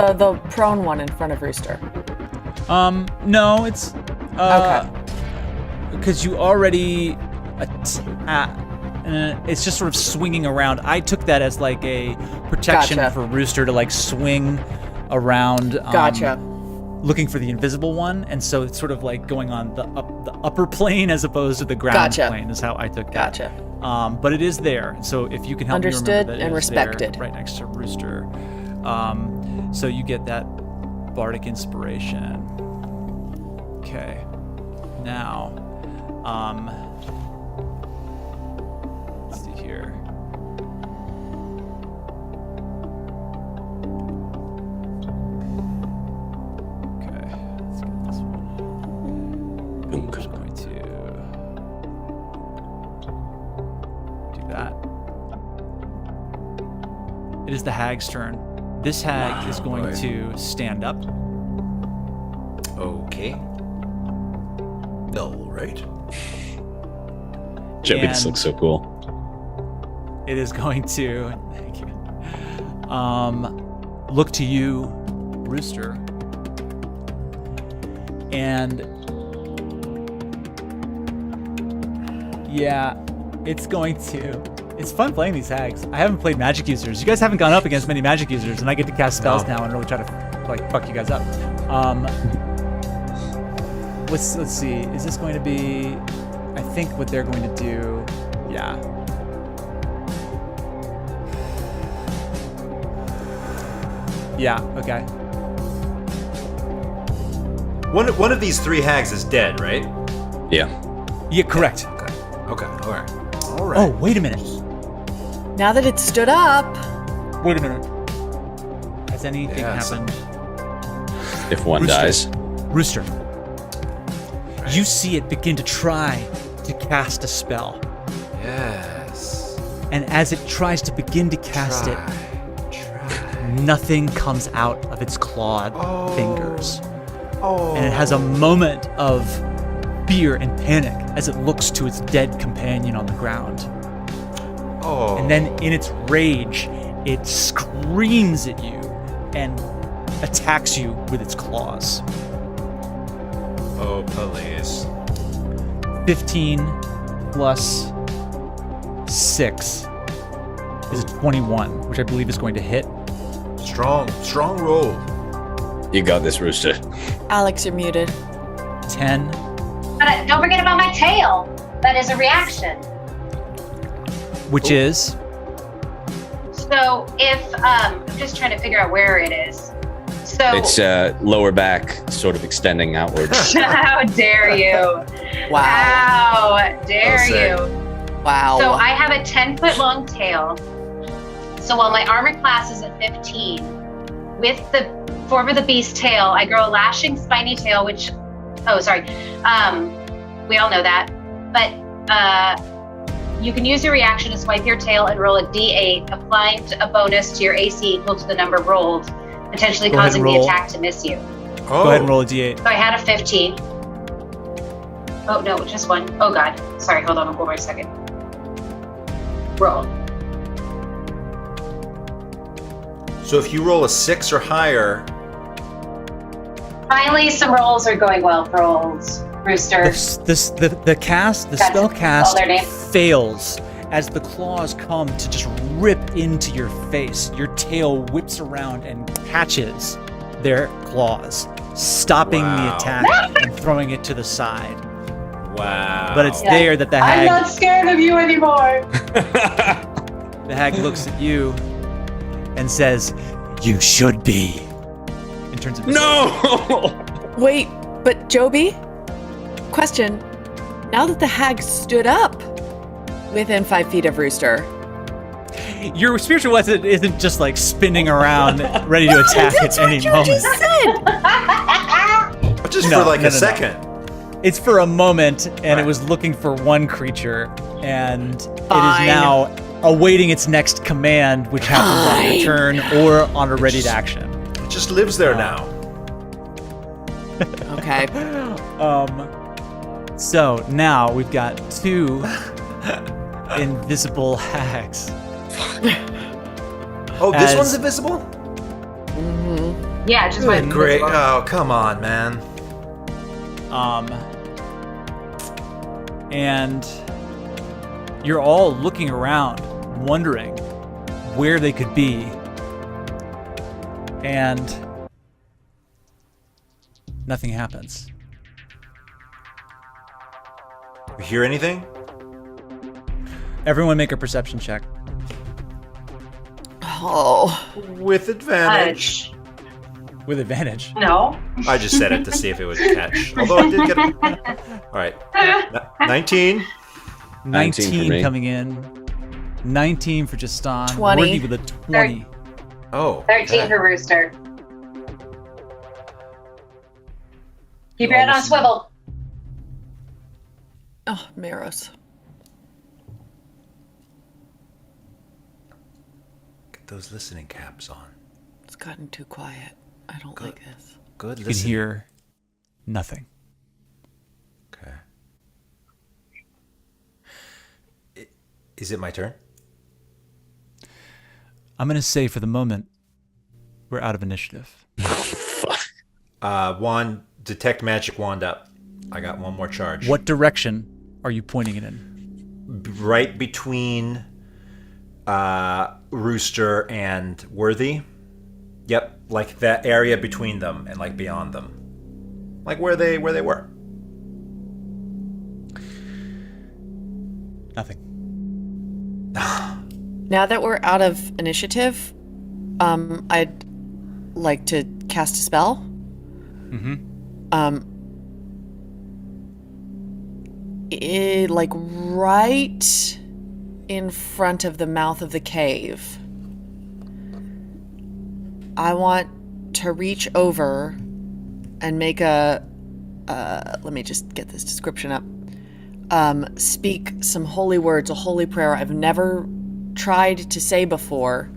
[SPEAKER 6] The prone one in front of Rooster.
[SPEAKER 3] No, it's
[SPEAKER 6] Okay.
[SPEAKER 3] because you already it's just sort of swinging around. I took that as like a protection
[SPEAKER 6] Gotcha.
[SPEAKER 3] for Rooster to like swing around.
[SPEAKER 6] Gotcha.
[SPEAKER 3] Looking for the invisible one, and so it's sort of like going on the upper plane as opposed to the ground
[SPEAKER 6] Gotcha.
[SPEAKER 3] plane is how I took that.
[SPEAKER 6] Gotcha.
[SPEAKER 3] But it is there, so if you can help
[SPEAKER 6] Understood
[SPEAKER 3] me remember that
[SPEAKER 6] and
[SPEAKER 3] it is there,
[SPEAKER 6] respected.
[SPEAKER 3] right next to Rooster. So you get that bardic inspiration. Okay. Now, let's see here. Okay, let's get this one. I'm just going to do that. It is the hag's turn. This hag is going to stand up.
[SPEAKER 2] Okay. All right.
[SPEAKER 5] Joby, this
[SPEAKER 3] And-
[SPEAKER 5] looks so cool.
[SPEAKER 3] It is going to thank you. Look to you, Rooster. And yeah, it's fun playing these hags. I haven't played magic users. You guys haven't gone up against many magic users, and I get to cast spells now and really try to like fuck you guys up. Let's see. Is this going to be? I think what they're going to do. Yeah. Yeah. Okay.
[SPEAKER 2] One of these three hags is dead, right?
[SPEAKER 5] Yeah.
[SPEAKER 3] Yeah. Correct.
[SPEAKER 2] Okay. All right. All right.
[SPEAKER 3] Oh, wait a minute.
[SPEAKER 6] Now that it's stood up,
[SPEAKER 3] Wait a minute. Has anything
[SPEAKER 2] Yeah,
[SPEAKER 3] happened?
[SPEAKER 5] If one
[SPEAKER 3] Rooster.
[SPEAKER 5] dies.
[SPEAKER 3] Rooster. You see it begin to try to cast a spell.
[SPEAKER 2] Yes.
[SPEAKER 3] And as it tries to begin to cast
[SPEAKER 2] Try.
[SPEAKER 3] nothing comes out of its clawed fingers.
[SPEAKER 2] Oh.
[SPEAKER 3] And it has a moment of fear and panic as it looks to its dead companion on the ground.
[SPEAKER 2] Oh.
[SPEAKER 3] And then in its rage, it screams at you and attacks you with its claws.
[SPEAKER 2] Oh, please.
[SPEAKER 3] 15 plus 6 is 21, which I believe is going to hit.
[SPEAKER 2] Strong roll.
[SPEAKER 5] You got this, Rooster.
[SPEAKER 6] Alex, you're muted.
[SPEAKER 3] 10.
[SPEAKER 4] But don't forget about my tail. That is a reaction.
[SPEAKER 3] Which is
[SPEAKER 4] So if I'm just trying to figure out where it is. So
[SPEAKER 5] It's lower back, sort of extending outwards.
[SPEAKER 4] how dare you?
[SPEAKER 6] Wow.
[SPEAKER 4] How dare
[SPEAKER 2] Well said.
[SPEAKER 4] you?
[SPEAKER 6] Wow.
[SPEAKER 4] So I have a 10-foot long tail. So while my armor class is at 15, with the form of the beast tail, I grow a lashing, spiny tail, which, we all know that. But you can use your reaction to swipe your tail and roll a d8, applying a bonus to your AC equal to the number rolled, potentially
[SPEAKER 3] Go ahead
[SPEAKER 4] causing
[SPEAKER 3] and
[SPEAKER 4] the
[SPEAKER 3] roll.
[SPEAKER 4] attack to miss you.
[SPEAKER 2] Oh.
[SPEAKER 3] Go ahead and roll a d8.
[SPEAKER 4] So I had a 15. Oh, no, just one. Oh, God. Sorry, hold on. Hold on a second. Roll.
[SPEAKER 2] So if you roll a 6 or higher,
[SPEAKER 4] Finally, some rolls are going well for old Rooster.
[SPEAKER 3] The spell
[SPEAKER 4] That's
[SPEAKER 3] cast
[SPEAKER 4] all their name?
[SPEAKER 3] fails as the claws come to just rip into your face. Your tail whips around and catches their claws, stopping the
[SPEAKER 2] Wow.
[SPEAKER 3] attack and throwing it to the side.
[SPEAKER 2] wow.
[SPEAKER 3] But it's
[SPEAKER 4] Yeah.
[SPEAKER 3] there that the
[SPEAKER 4] I'm
[SPEAKER 3] hag
[SPEAKER 4] not scared of you anymore.
[SPEAKER 3] The hag looks at you and says, "You should be." In terms of
[SPEAKER 5] No!
[SPEAKER 6] Wait, but Joby? Question. Now that the hag stood up within 5 feet of Rooster,
[SPEAKER 3] your spiritual weapon isn't just like spinning around, ready to attack
[SPEAKER 6] that's
[SPEAKER 3] at
[SPEAKER 6] what
[SPEAKER 3] any
[SPEAKER 6] you
[SPEAKER 3] moment.
[SPEAKER 6] just said.
[SPEAKER 2] just
[SPEAKER 3] No,
[SPEAKER 2] for like
[SPEAKER 3] no,
[SPEAKER 2] a
[SPEAKER 3] no, no.
[SPEAKER 2] second.
[SPEAKER 3] It's for a moment, and
[SPEAKER 2] Right.
[SPEAKER 3] it was looking for one creature, and it
[SPEAKER 6] Fine.
[SPEAKER 3] is now awaiting its next command, which happens on your
[SPEAKER 6] Fine.
[SPEAKER 3] turn or on a ready to action.
[SPEAKER 2] It just lives there now.
[SPEAKER 6] Okay.
[SPEAKER 3] So now we've got 2 invisible hags.
[SPEAKER 2] Oh, this
[SPEAKER 3] As-
[SPEAKER 2] one's invisible?
[SPEAKER 6] Mm-hmm.
[SPEAKER 4] Yeah, just went
[SPEAKER 2] Great.
[SPEAKER 4] invisible.
[SPEAKER 2] Oh, come on, man.
[SPEAKER 3] And you're all looking around, wondering where they could be. And nothing happens.
[SPEAKER 2] You hear anything?
[SPEAKER 3] Everyone make a perception check.
[SPEAKER 6] Oh.
[SPEAKER 2] With advantage.
[SPEAKER 3] With advantage.
[SPEAKER 4] No.
[SPEAKER 2] I just said it to see if it would catch. Although it did get. All right. 19.
[SPEAKER 5] 19 for me.
[SPEAKER 3] coming in. 19 for Justin.
[SPEAKER 6] 20.
[SPEAKER 3] Worthy with a 20.
[SPEAKER 2] Oh.
[SPEAKER 4] 13
[SPEAKER 2] okay.
[SPEAKER 4] for Rooster. Keep your head on swivel.
[SPEAKER 6] Oh, Maros.
[SPEAKER 2] Get those listening caps on.
[SPEAKER 6] It's gotten too quiet. I don't like this.
[SPEAKER 2] Good
[SPEAKER 3] You can
[SPEAKER 2] listening.
[SPEAKER 3] hear nothing.
[SPEAKER 2] Okay. Is it my turn?
[SPEAKER 3] I'm going to say for the moment, we're out of initiative.
[SPEAKER 2] Wand, detect magic wand up. I got one more charge.
[SPEAKER 3] What direction are you pointing it in?
[SPEAKER 2] Right between Rooster and Worthy. Yep, like that area between them and like beyond them. Like where they were.
[SPEAKER 3] Nothing.
[SPEAKER 6] Now that we're out of initiative, I'd like to cast a spell. Like right in front of the mouth of the cave. I want to reach over and make a, let me just get this description up. Speak some holy words, a holy prayer I've never tried to say before,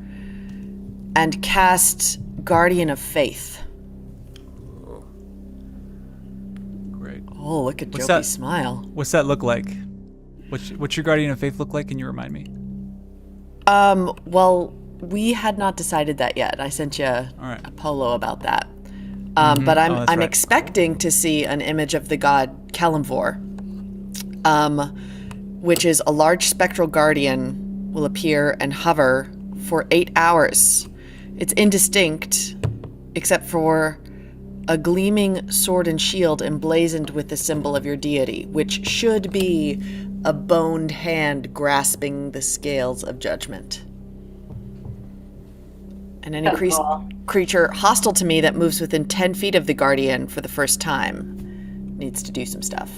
[SPEAKER 6] and cast Guardian of Faith.
[SPEAKER 3] Great.
[SPEAKER 6] Oh, look at
[SPEAKER 3] What's
[SPEAKER 6] Joby's
[SPEAKER 3] that?
[SPEAKER 6] smile.
[SPEAKER 3] What's that look like? What's your Guardian of Faith look like? Can you remind me?
[SPEAKER 6] Well, we had not decided that yet. I sent you
[SPEAKER 3] right.
[SPEAKER 6] a polo about that. But I'm
[SPEAKER 3] that's right.
[SPEAKER 6] expecting to see an image of the god Kalimvor, which is a large spectral guardian will appear and hover for 8 hours. It's indistinct, except for a gleaming sword and shield emblazoned with the symbol of your deity, which should be a boned hand grasping the scales of judgment. And any creature hostile to me that moves within 10 feet of the Guardian for the first time needs to do some stuff.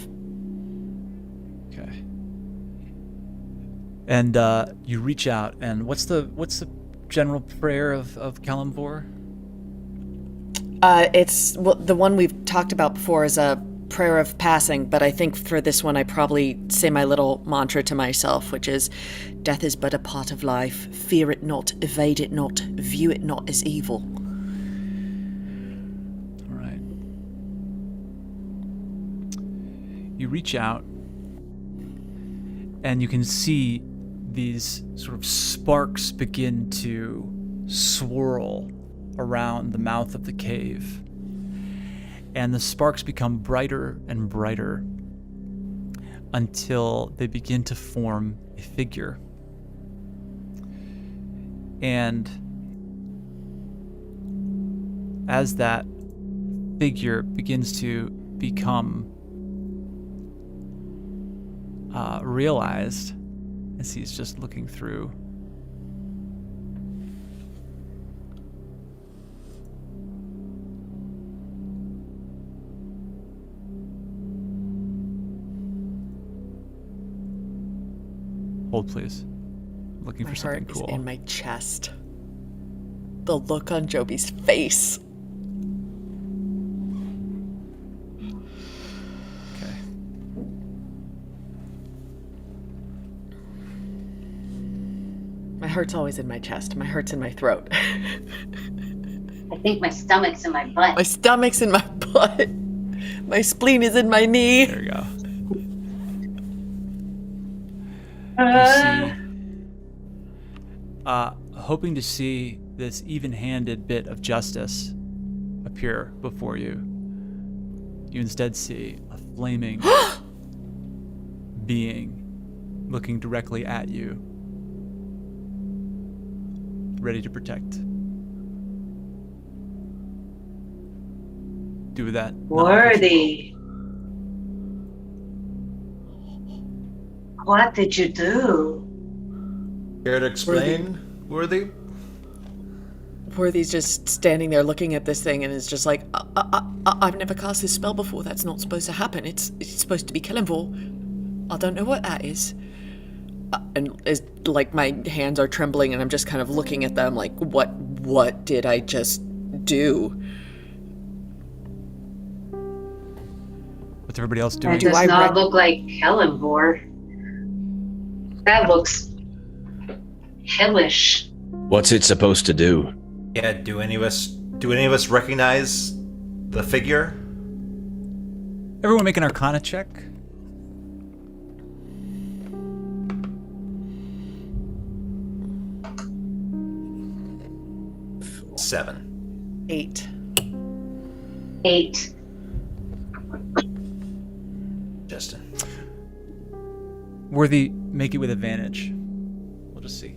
[SPEAKER 3] Okay. And you reach out, and what's the general prayer of Kalimvor?
[SPEAKER 6] It's the one we've talked about before is a prayer of passing, but I think for this one I probably say my little mantra to myself, which is, death is but a part of life. Fear it not, evade it not, view it not as evil.
[SPEAKER 3] All right. You reach out, and you can see these sort of sparks begin to swirl around the mouth of the cave. And the sparks become brighter and brighter until they begin to form a figure. And as that figure begins to become realized, as he's just looking through, hold, please. Looking
[SPEAKER 6] My
[SPEAKER 3] for something
[SPEAKER 6] heart
[SPEAKER 3] cool.
[SPEAKER 6] is in my chest. The look on Joby's face.
[SPEAKER 3] Okay.
[SPEAKER 6] My heart's always in my chest. My heart's in my throat.
[SPEAKER 4] I think my stomach's in my butt.
[SPEAKER 6] My stomach's in my butt. My spleen is in my knee.
[SPEAKER 3] There you go. You see, hoping to see this even-handed bit of justice appear before you. You instead see a flaming being looking directly at you, ready to protect. Do with that.
[SPEAKER 4] Worthy. What did you do?
[SPEAKER 2] Care to explain, Worthy?
[SPEAKER 6] Worthy's just standing there looking at this thing and is just like, I've never cast this spell before. That's not supposed to happen. It's supposed to be killing for. I don't know what that is. And it's like my hands are trembling and I'm just kind of looking at them like, what did I just do?
[SPEAKER 3] What's everybody else doing?
[SPEAKER 4] That does not look like Kellenvor. That looks hellish.
[SPEAKER 5] What's it supposed to do?
[SPEAKER 2] Yeah, do any of us recognize the figure?
[SPEAKER 3] Everyone make an Arcana check.
[SPEAKER 2] Seven.
[SPEAKER 6] 8.
[SPEAKER 4] 8.
[SPEAKER 2] Justin.
[SPEAKER 3] Worthy, make it with advantage. We'll just see.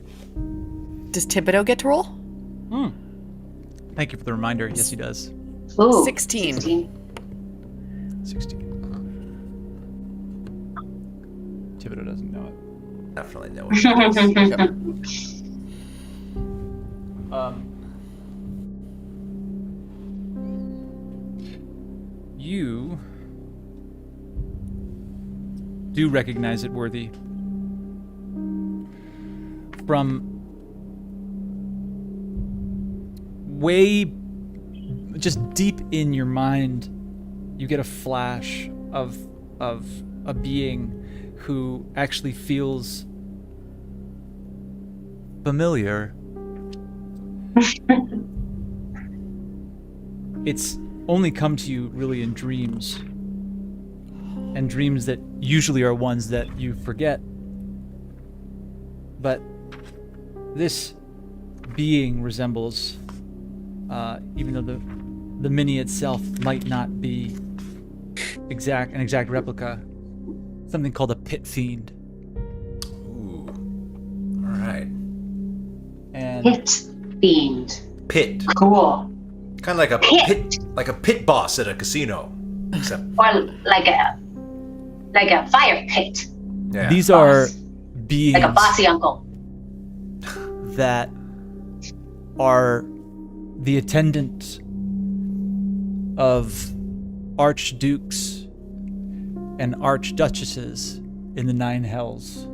[SPEAKER 6] Does Thibodeau get to roll?
[SPEAKER 3] Thank you for the reminder. Yes, he does.
[SPEAKER 4] Ooh,
[SPEAKER 6] 16.
[SPEAKER 3] 16. Thibodeau doesn't know it.
[SPEAKER 2] Definitely know what it is.
[SPEAKER 3] You do recognize it, Worthy. From way just deep in your mind, you get a flash of a being who actually feels familiar. It's only come to you really in dreams, and dreams that usually are ones that you forget. But this being resembles, even though the mini itself might not be an exact replica, something called a pit fiend.
[SPEAKER 2] Ooh. All right.
[SPEAKER 4] Pit
[SPEAKER 3] And
[SPEAKER 4] fiend.
[SPEAKER 2] Pit.
[SPEAKER 4] Cool.
[SPEAKER 2] Kind of like a
[SPEAKER 4] Pit.
[SPEAKER 2] like a pit boss at a casino. Except,
[SPEAKER 4] Or like a fire pit.
[SPEAKER 2] yeah.
[SPEAKER 3] these are
[SPEAKER 4] Boss.
[SPEAKER 3] beings
[SPEAKER 4] Like a bossy uncle.
[SPEAKER 3] that are the attendant of archdukes and archduchesses in the Nine Hells.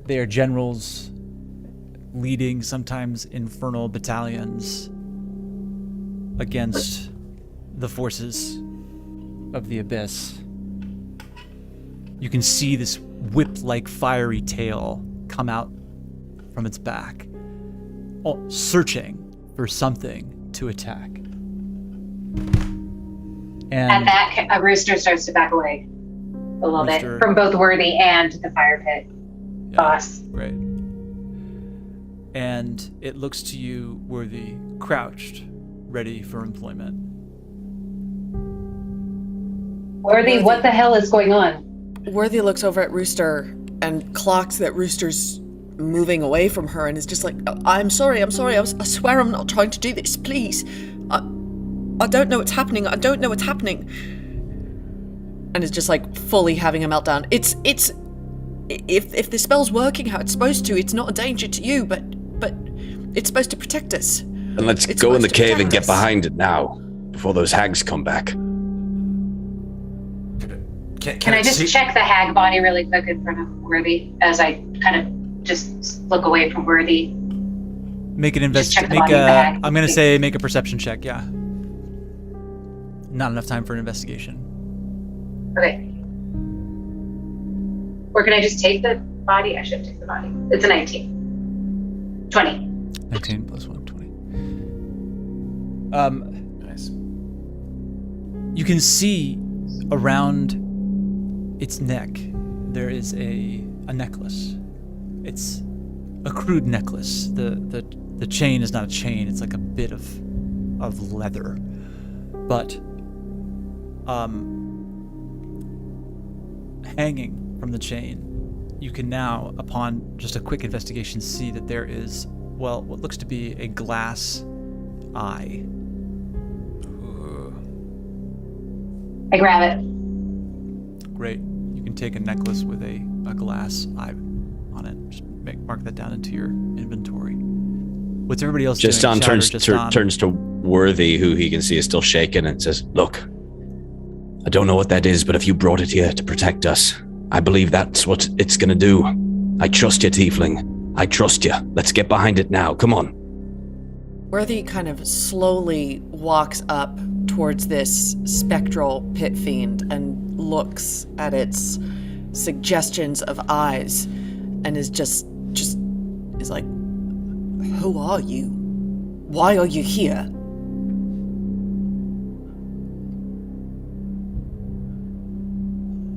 [SPEAKER 3] They are generals leading sometimes infernal battalions against the forces of the abyss. You can see this whip-like fiery tail come out from its back, searching for something to attack.
[SPEAKER 4] At
[SPEAKER 3] And
[SPEAKER 4] that, a rooster starts to back away a little
[SPEAKER 3] Rooster.
[SPEAKER 4] bit from both Worthy and the fire pit boss.
[SPEAKER 3] right. And it looks to you, Worthy, crouched, ready for employment.
[SPEAKER 4] Worthy, what the hell is going on?
[SPEAKER 6] Worthy looks over at Rooster and clocks that Rooster's moving away from her and is just like, I'm sorry, I swear I'm not trying to do this, please. I don't know what's happening, And is just like fully having a meltdown. If the spell's working how it's supposed to, it's not a danger to you, but it's supposed to protect us.
[SPEAKER 5] And let's
[SPEAKER 6] It's
[SPEAKER 5] go in the
[SPEAKER 6] supposed to
[SPEAKER 5] cave and
[SPEAKER 6] protect
[SPEAKER 5] get
[SPEAKER 6] us.
[SPEAKER 5] behind it now, before those hags come back.
[SPEAKER 4] Can I just check the hag body really quick in front of Worthy as I kind of just look away from Worthy?
[SPEAKER 3] Make an
[SPEAKER 4] Just check
[SPEAKER 3] investigation.
[SPEAKER 4] the body of the hag.
[SPEAKER 3] I'm gonna say make a perception check. Yeah. Not enough time for an investigation.
[SPEAKER 4] Okay. Or can I just take the body? I should take the body. It's a 19. 20.
[SPEAKER 3] 19 plus 1, 20.
[SPEAKER 2] Nice.
[SPEAKER 3] You can see around its neck there is a necklace. It's a crude necklace. The The chain is not a chain, it's like a bit of leather. But hanging from the chain, you can now, upon just a quick investigation, see that there is, well, what looks to be a glass eye.
[SPEAKER 4] I grab it.
[SPEAKER 3] Great. You can take a necklace with a glass eye on it. Just mark that down into your inventory. What's everybody else
[SPEAKER 5] Just
[SPEAKER 3] doing?
[SPEAKER 5] on turns
[SPEAKER 3] Just on.
[SPEAKER 5] turns to Worthy, who he can see is still shaking, and says, "Look, I don't know what that is, but if you brought it here to protect us, I believe that's what it's gonna do. I trust you, Tiefling. I trust you. Let's get behind it now. Come on."
[SPEAKER 6] Worthy kind of slowly walks up towards this spectral pit fiend and looks at its suggestions of eyes and is just is like, "Who are you? Why are you here?"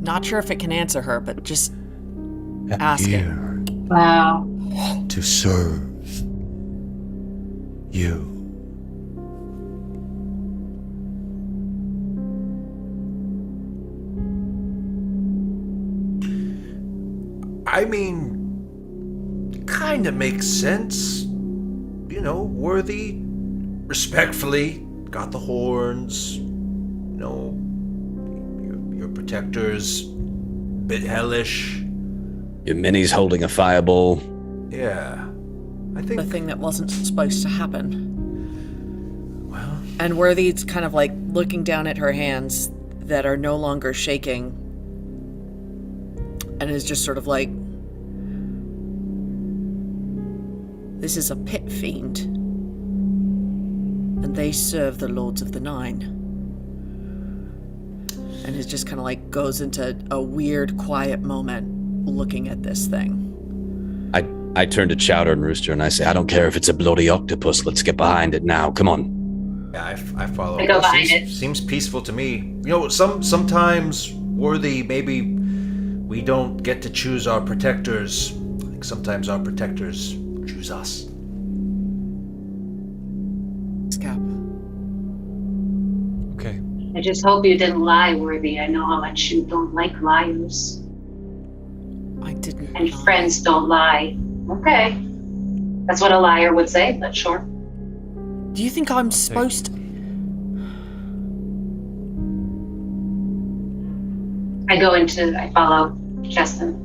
[SPEAKER 6] Not sure if it can answer her, but just ask it.
[SPEAKER 2] Here
[SPEAKER 4] Wow.
[SPEAKER 2] to serve you. I mean, kind of makes sense. You know, Worthy, respectfully, got the horns. You know, your protectors, bit hellish.
[SPEAKER 5] Your Minnie's holding a fireball.
[SPEAKER 2] Yeah, I think.
[SPEAKER 6] The thing that wasn't supposed to happen.
[SPEAKER 2] Well,
[SPEAKER 6] And Worthy's kind of like looking down at her hands that are no longer shaking and is just sort of like, "This is a pit fiend, and they serve the Lords of the Nine." And is just kind of like goes into a weird, quiet moment looking at this thing.
[SPEAKER 5] I turn to Chowder and Rooster and I say, "I don't care if it's a bloody octopus. Let's get behind it now. Come on."
[SPEAKER 2] yeah, I follow.
[SPEAKER 4] I go behind it.
[SPEAKER 2] Seems peaceful to me. You know, sometimes Worthy, maybe we don't get to choose our protectors. I think sometimes our protectors choose us.
[SPEAKER 6] Scap.
[SPEAKER 3] Okay.
[SPEAKER 4] I just hope you didn't lie, Worthy. I know how much you don't like liars.
[SPEAKER 6] I didn't.
[SPEAKER 4] And
[SPEAKER 6] lie.
[SPEAKER 4] friends don't lie. Okay. That's what a liar would say, but sure.
[SPEAKER 6] Do you think I'm supposed to?
[SPEAKER 4] I follow Justin.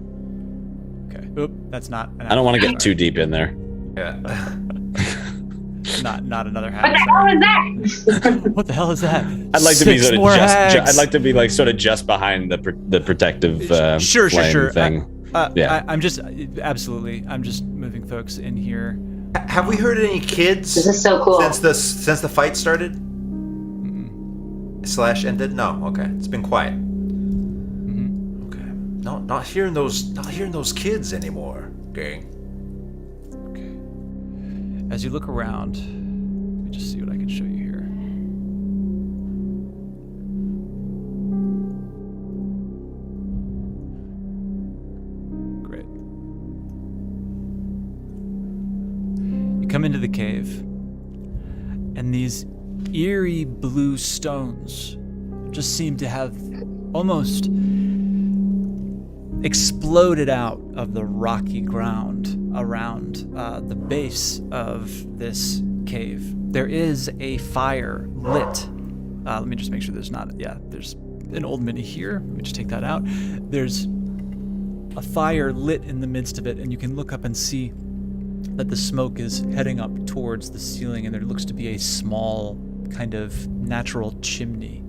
[SPEAKER 3] Okay. Oop, that's not.
[SPEAKER 5] I don't want to get too deep in there.
[SPEAKER 2] Yeah.
[SPEAKER 3] Not another
[SPEAKER 4] What
[SPEAKER 3] hack.
[SPEAKER 4] the hell is that?
[SPEAKER 3] What the hell is that?
[SPEAKER 5] I'd like to be
[SPEAKER 3] Six
[SPEAKER 5] sort of
[SPEAKER 3] more
[SPEAKER 5] just.
[SPEAKER 3] hags.
[SPEAKER 5] I'd like to be like sort of just behind the protective
[SPEAKER 3] Sure,
[SPEAKER 5] flame thing. Yeah.
[SPEAKER 3] I'm just absolutely. I'm just moving folks in here.
[SPEAKER 2] Have we heard any kids
[SPEAKER 4] This is so cool.
[SPEAKER 2] since the fight started? Slash ended? No. Okay, it's been quiet. Okay. No, not hearing those kids anymore, gang.
[SPEAKER 3] Okay. As you look around, let me just see what I can show you here. Great. You come into the cave, and these eerie blue stones just seem to have almost exploded out of the rocky ground around the base of this cave. There is a fire lit. Let me just make sure there's not, there's an old mini here. Let me just take that out. There's a fire lit in the midst of it, and you can look up and see that the smoke is heading up towards the ceiling, and there looks to be a small kind of natural chimney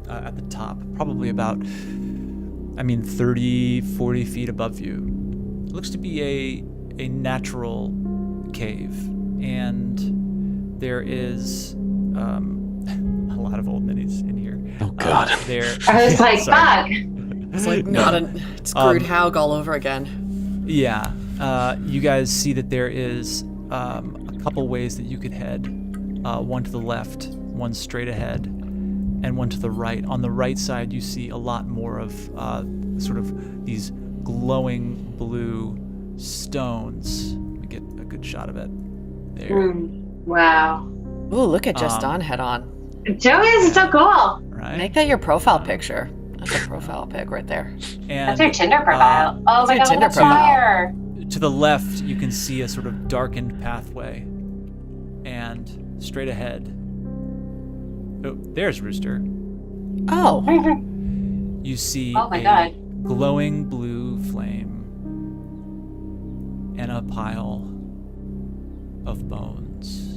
[SPEAKER 3] at the top, probably about 30, 40 feet above you. It looks to be a natural cave, and there is a lot of old minis in here.
[SPEAKER 5] Oh God!
[SPEAKER 4] I was like, fuck.
[SPEAKER 6] It's like it's crude Haug all over again.
[SPEAKER 3] Yeah, you guys see that there is a couple ways that you could head. One to the left, one straight ahead, and one to the right. On the right side, you see a lot more of sort of these glowing blue stones. Let me get a a good shot of it. There.
[SPEAKER 4] Wow.
[SPEAKER 6] Ooh, look at Just On head on.
[SPEAKER 4] Joey is so cool.
[SPEAKER 3] Right.
[SPEAKER 6] Make that your profile picture. That's a profile pic right there.
[SPEAKER 3] And
[SPEAKER 4] That's your Tinder profile. Oh my
[SPEAKER 6] your
[SPEAKER 4] god,
[SPEAKER 6] Tinder
[SPEAKER 4] that's
[SPEAKER 6] profile.
[SPEAKER 4] fire.
[SPEAKER 3] to the left, you can see a sort of darkened pathway. And straight ahead. Oh, there's Rooster.
[SPEAKER 6] Oh.
[SPEAKER 3] You see
[SPEAKER 4] Oh my
[SPEAKER 3] a
[SPEAKER 4] God.
[SPEAKER 3] glowing blue flame and a pile of bones.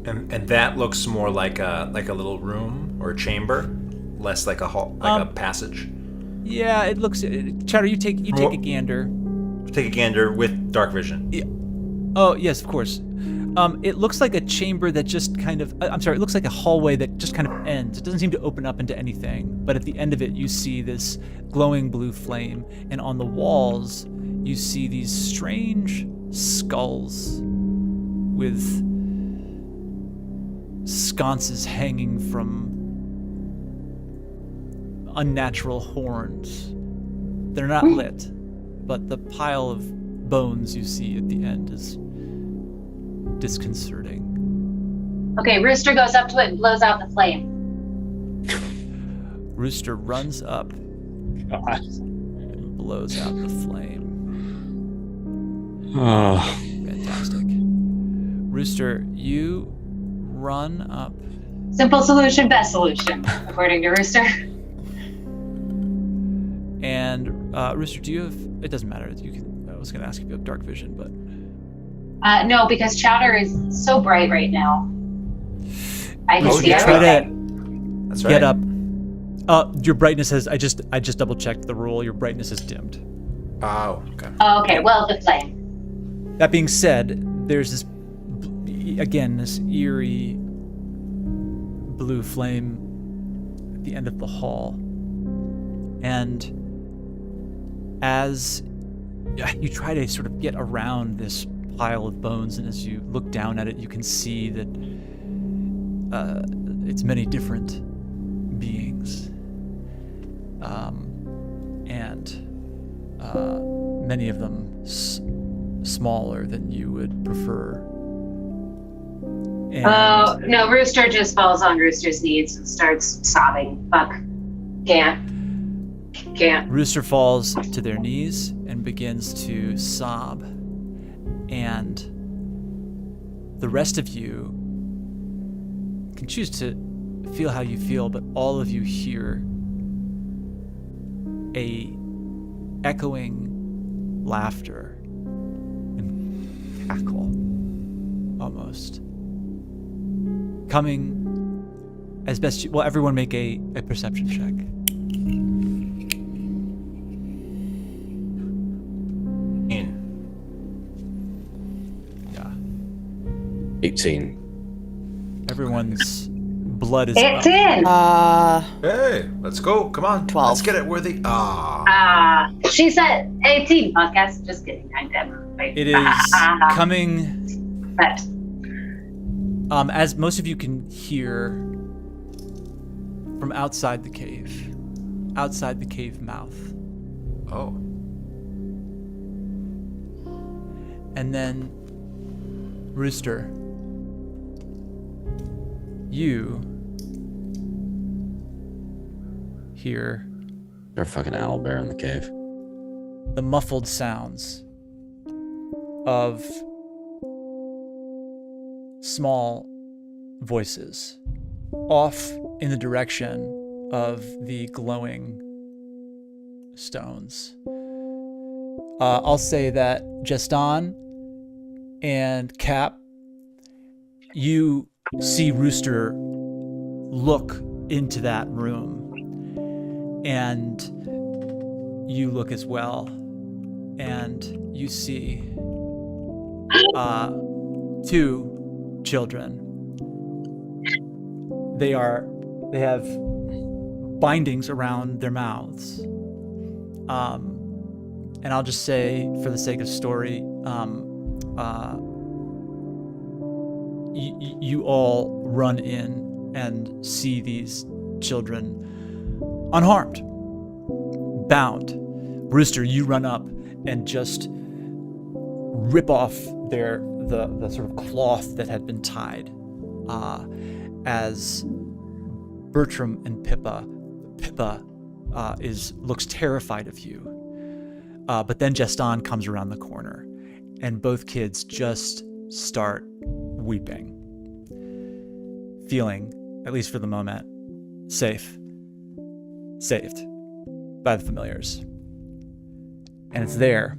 [SPEAKER 2] And that looks more like a little room or a chamber, less like a hall, like a passage.
[SPEAKER 3] Yeah, it looks. Chowder, you take a gander.
[SPEAKER 2] Take a gander with dark vision.
[SPEAKER 3] Yeah. Oh yes, of course. It looks like a chamber that just kind of. I'm sorry. It looks like a hallway that just kind of ends. It doesn't seem to open up into anything. But at the end of it, you see this glowing blue flame, and on the walls, you see these strange skulls with sconces hanging from unnatural horns. They're not lit, but the pile of bones you see at the end is disconcerting.
[SPEAKER 4] Okay, Rooster goes up to it and blows out the flame.
[SPEAKER 3] Rooster runs up and blows out the flame.
[SPEAKER 5] Oh.
[SPEAKER 3] Fantastic. Rooster, you run up.
[SPEAKER 4] Simple solution, best solution, according to Rooster.
[SPEAKER 3] And Rooster, do you have? It doesn't matter. You can. I was going to ask if you have dark vision, but
[SPEAKER 4] No, because Chowder is so bright right now. I can see
[SPEAKER 3] you try
[SPEAKER 4] everything.
[SPEAKER 2] That's right.
[SPEAKER 3] get up. Your brightness has. I just double checked the rule. Your brightness is dimmed.
[SPEAKER 2] Oh, okay.
[SPEAKER 4] Oh, okay, well, the flame.
[SPEAKER 3] That being said, there's this eerie blue flame at the end of the hall. And as you try to sort of get around this pile of bones, and as you look down at it, you can see that it's many different beings. And many of them smaller than you would prefer. And
[SPEAKER 4] Oh, no, Rooster just falls on Rooster's knees and starts sobbing. Fuck. Can't.
[SPEAKER 3] Rooster falls to their knees and begins to sob. And the rest of you can choose to feel how you feel, but all of you hear a echoing laughter and cackle, almost. Coming as best you... Well, everyone make a perception check. Yeah.
[SPEAKER 5] 18.
[SPEAKER 3] Everyone's blood is
[SPEAKER 4] It's
[SPEAKER 3] up.
[SPEAKER 4] in.
[SPEAKER 2] Hey, let's go. Come on.
[SPEAKER 6] 12.
[SPEAKER 2] Let's get it where the... Ah.
[SPEAKER 4] She said 18 podcast. Just kidding. I'm dead.
[SPEAKER 3] It is coming...
[SPEAKER 4] But
[SPEAKER 3] as most of you can hear from outside the cave mouth.
[SPEAKER 2] Oh.
[SPEAKER 3] And then, Rooster, you hear
[SPEAKER 5] They're fucking owlbear in the cave.
[SPEAKER 3] the muffled sounds of small voices off in the direction of the glowing stones. I'll say that Jeston and Cap, you see Rooster look into that room, and you look as well, and you see two children. They have bindings around their mouths. And I'll just say, for the sake of story, you all run in and see these children unharmed, bound. Rooster, you run up and just rip off the sort of cloth that had been tied, as Bertram and Pippa looks terrified of you, but then Geston comes around the corner, and both kids just start weeping, feeling, at least for the moment, saved by the familiars. And it's there.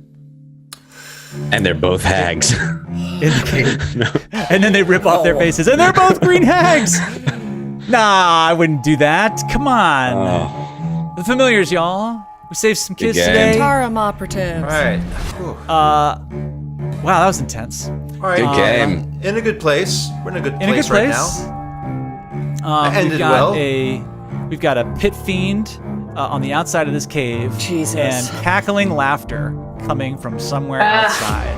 [SPEAKER 5] And they're both hags.
[SPEAKER 3] In the cave. No. And then they rip off their faces, and they're both green hags! Nah, I wouldn't do that. Come on. The familiars, y'all. We saved some kids today.
[SPEAKER 6] Tarum operatives.
[SPEAKER 2] All right.
[SPEAKER 3] Wow, that was intense.
[SPEAKER 2] All right.
[SPEAKER 5] Good game.
[SPEAKER 2] In a good place. We're in a good place right now.
[SPEAKER 3] We've got a pit fiend on the outside of this cave.
[SPEAKER 6] Jesus.
[SPEAKER 3] And cackling laughter coming from somewhere outside.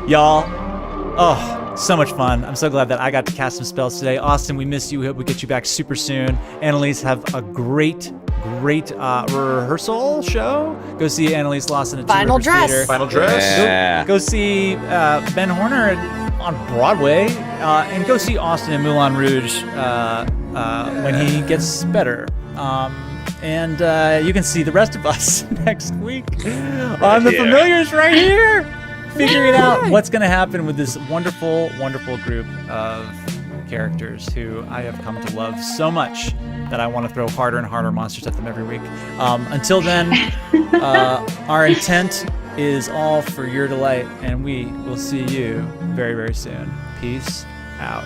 [SPEAKER 3] Y'all, so much fun. I'm so glad that I got to cast some spells today. Austin, we miss you. We hope we get you back super soon. Annalise, have a great rehearsal show. Go see Annalise Lawson at
[SPEAKER 6] Final
[SPEAKER 3] Two Rivers
[SPEAKER 6] Dress.
[SPEAKER 3] Theater.
[SPEAKER 2] Final dress.
[SPEAKER 5] Yeah.
[SPEAKER 3] Go see Ben Horner on Broadway, and go see Austin in Moulin Rouge when he gets better. And you can see the rest of us next week on The Familiars right here, figuring out what's going to happen with this wonderful, wonderful group of characters who I have come to love so much that I want to throw harder and harder monsters at them every week. Until then, our intent is all for your delight, and we will see you very, very soon. Peace out.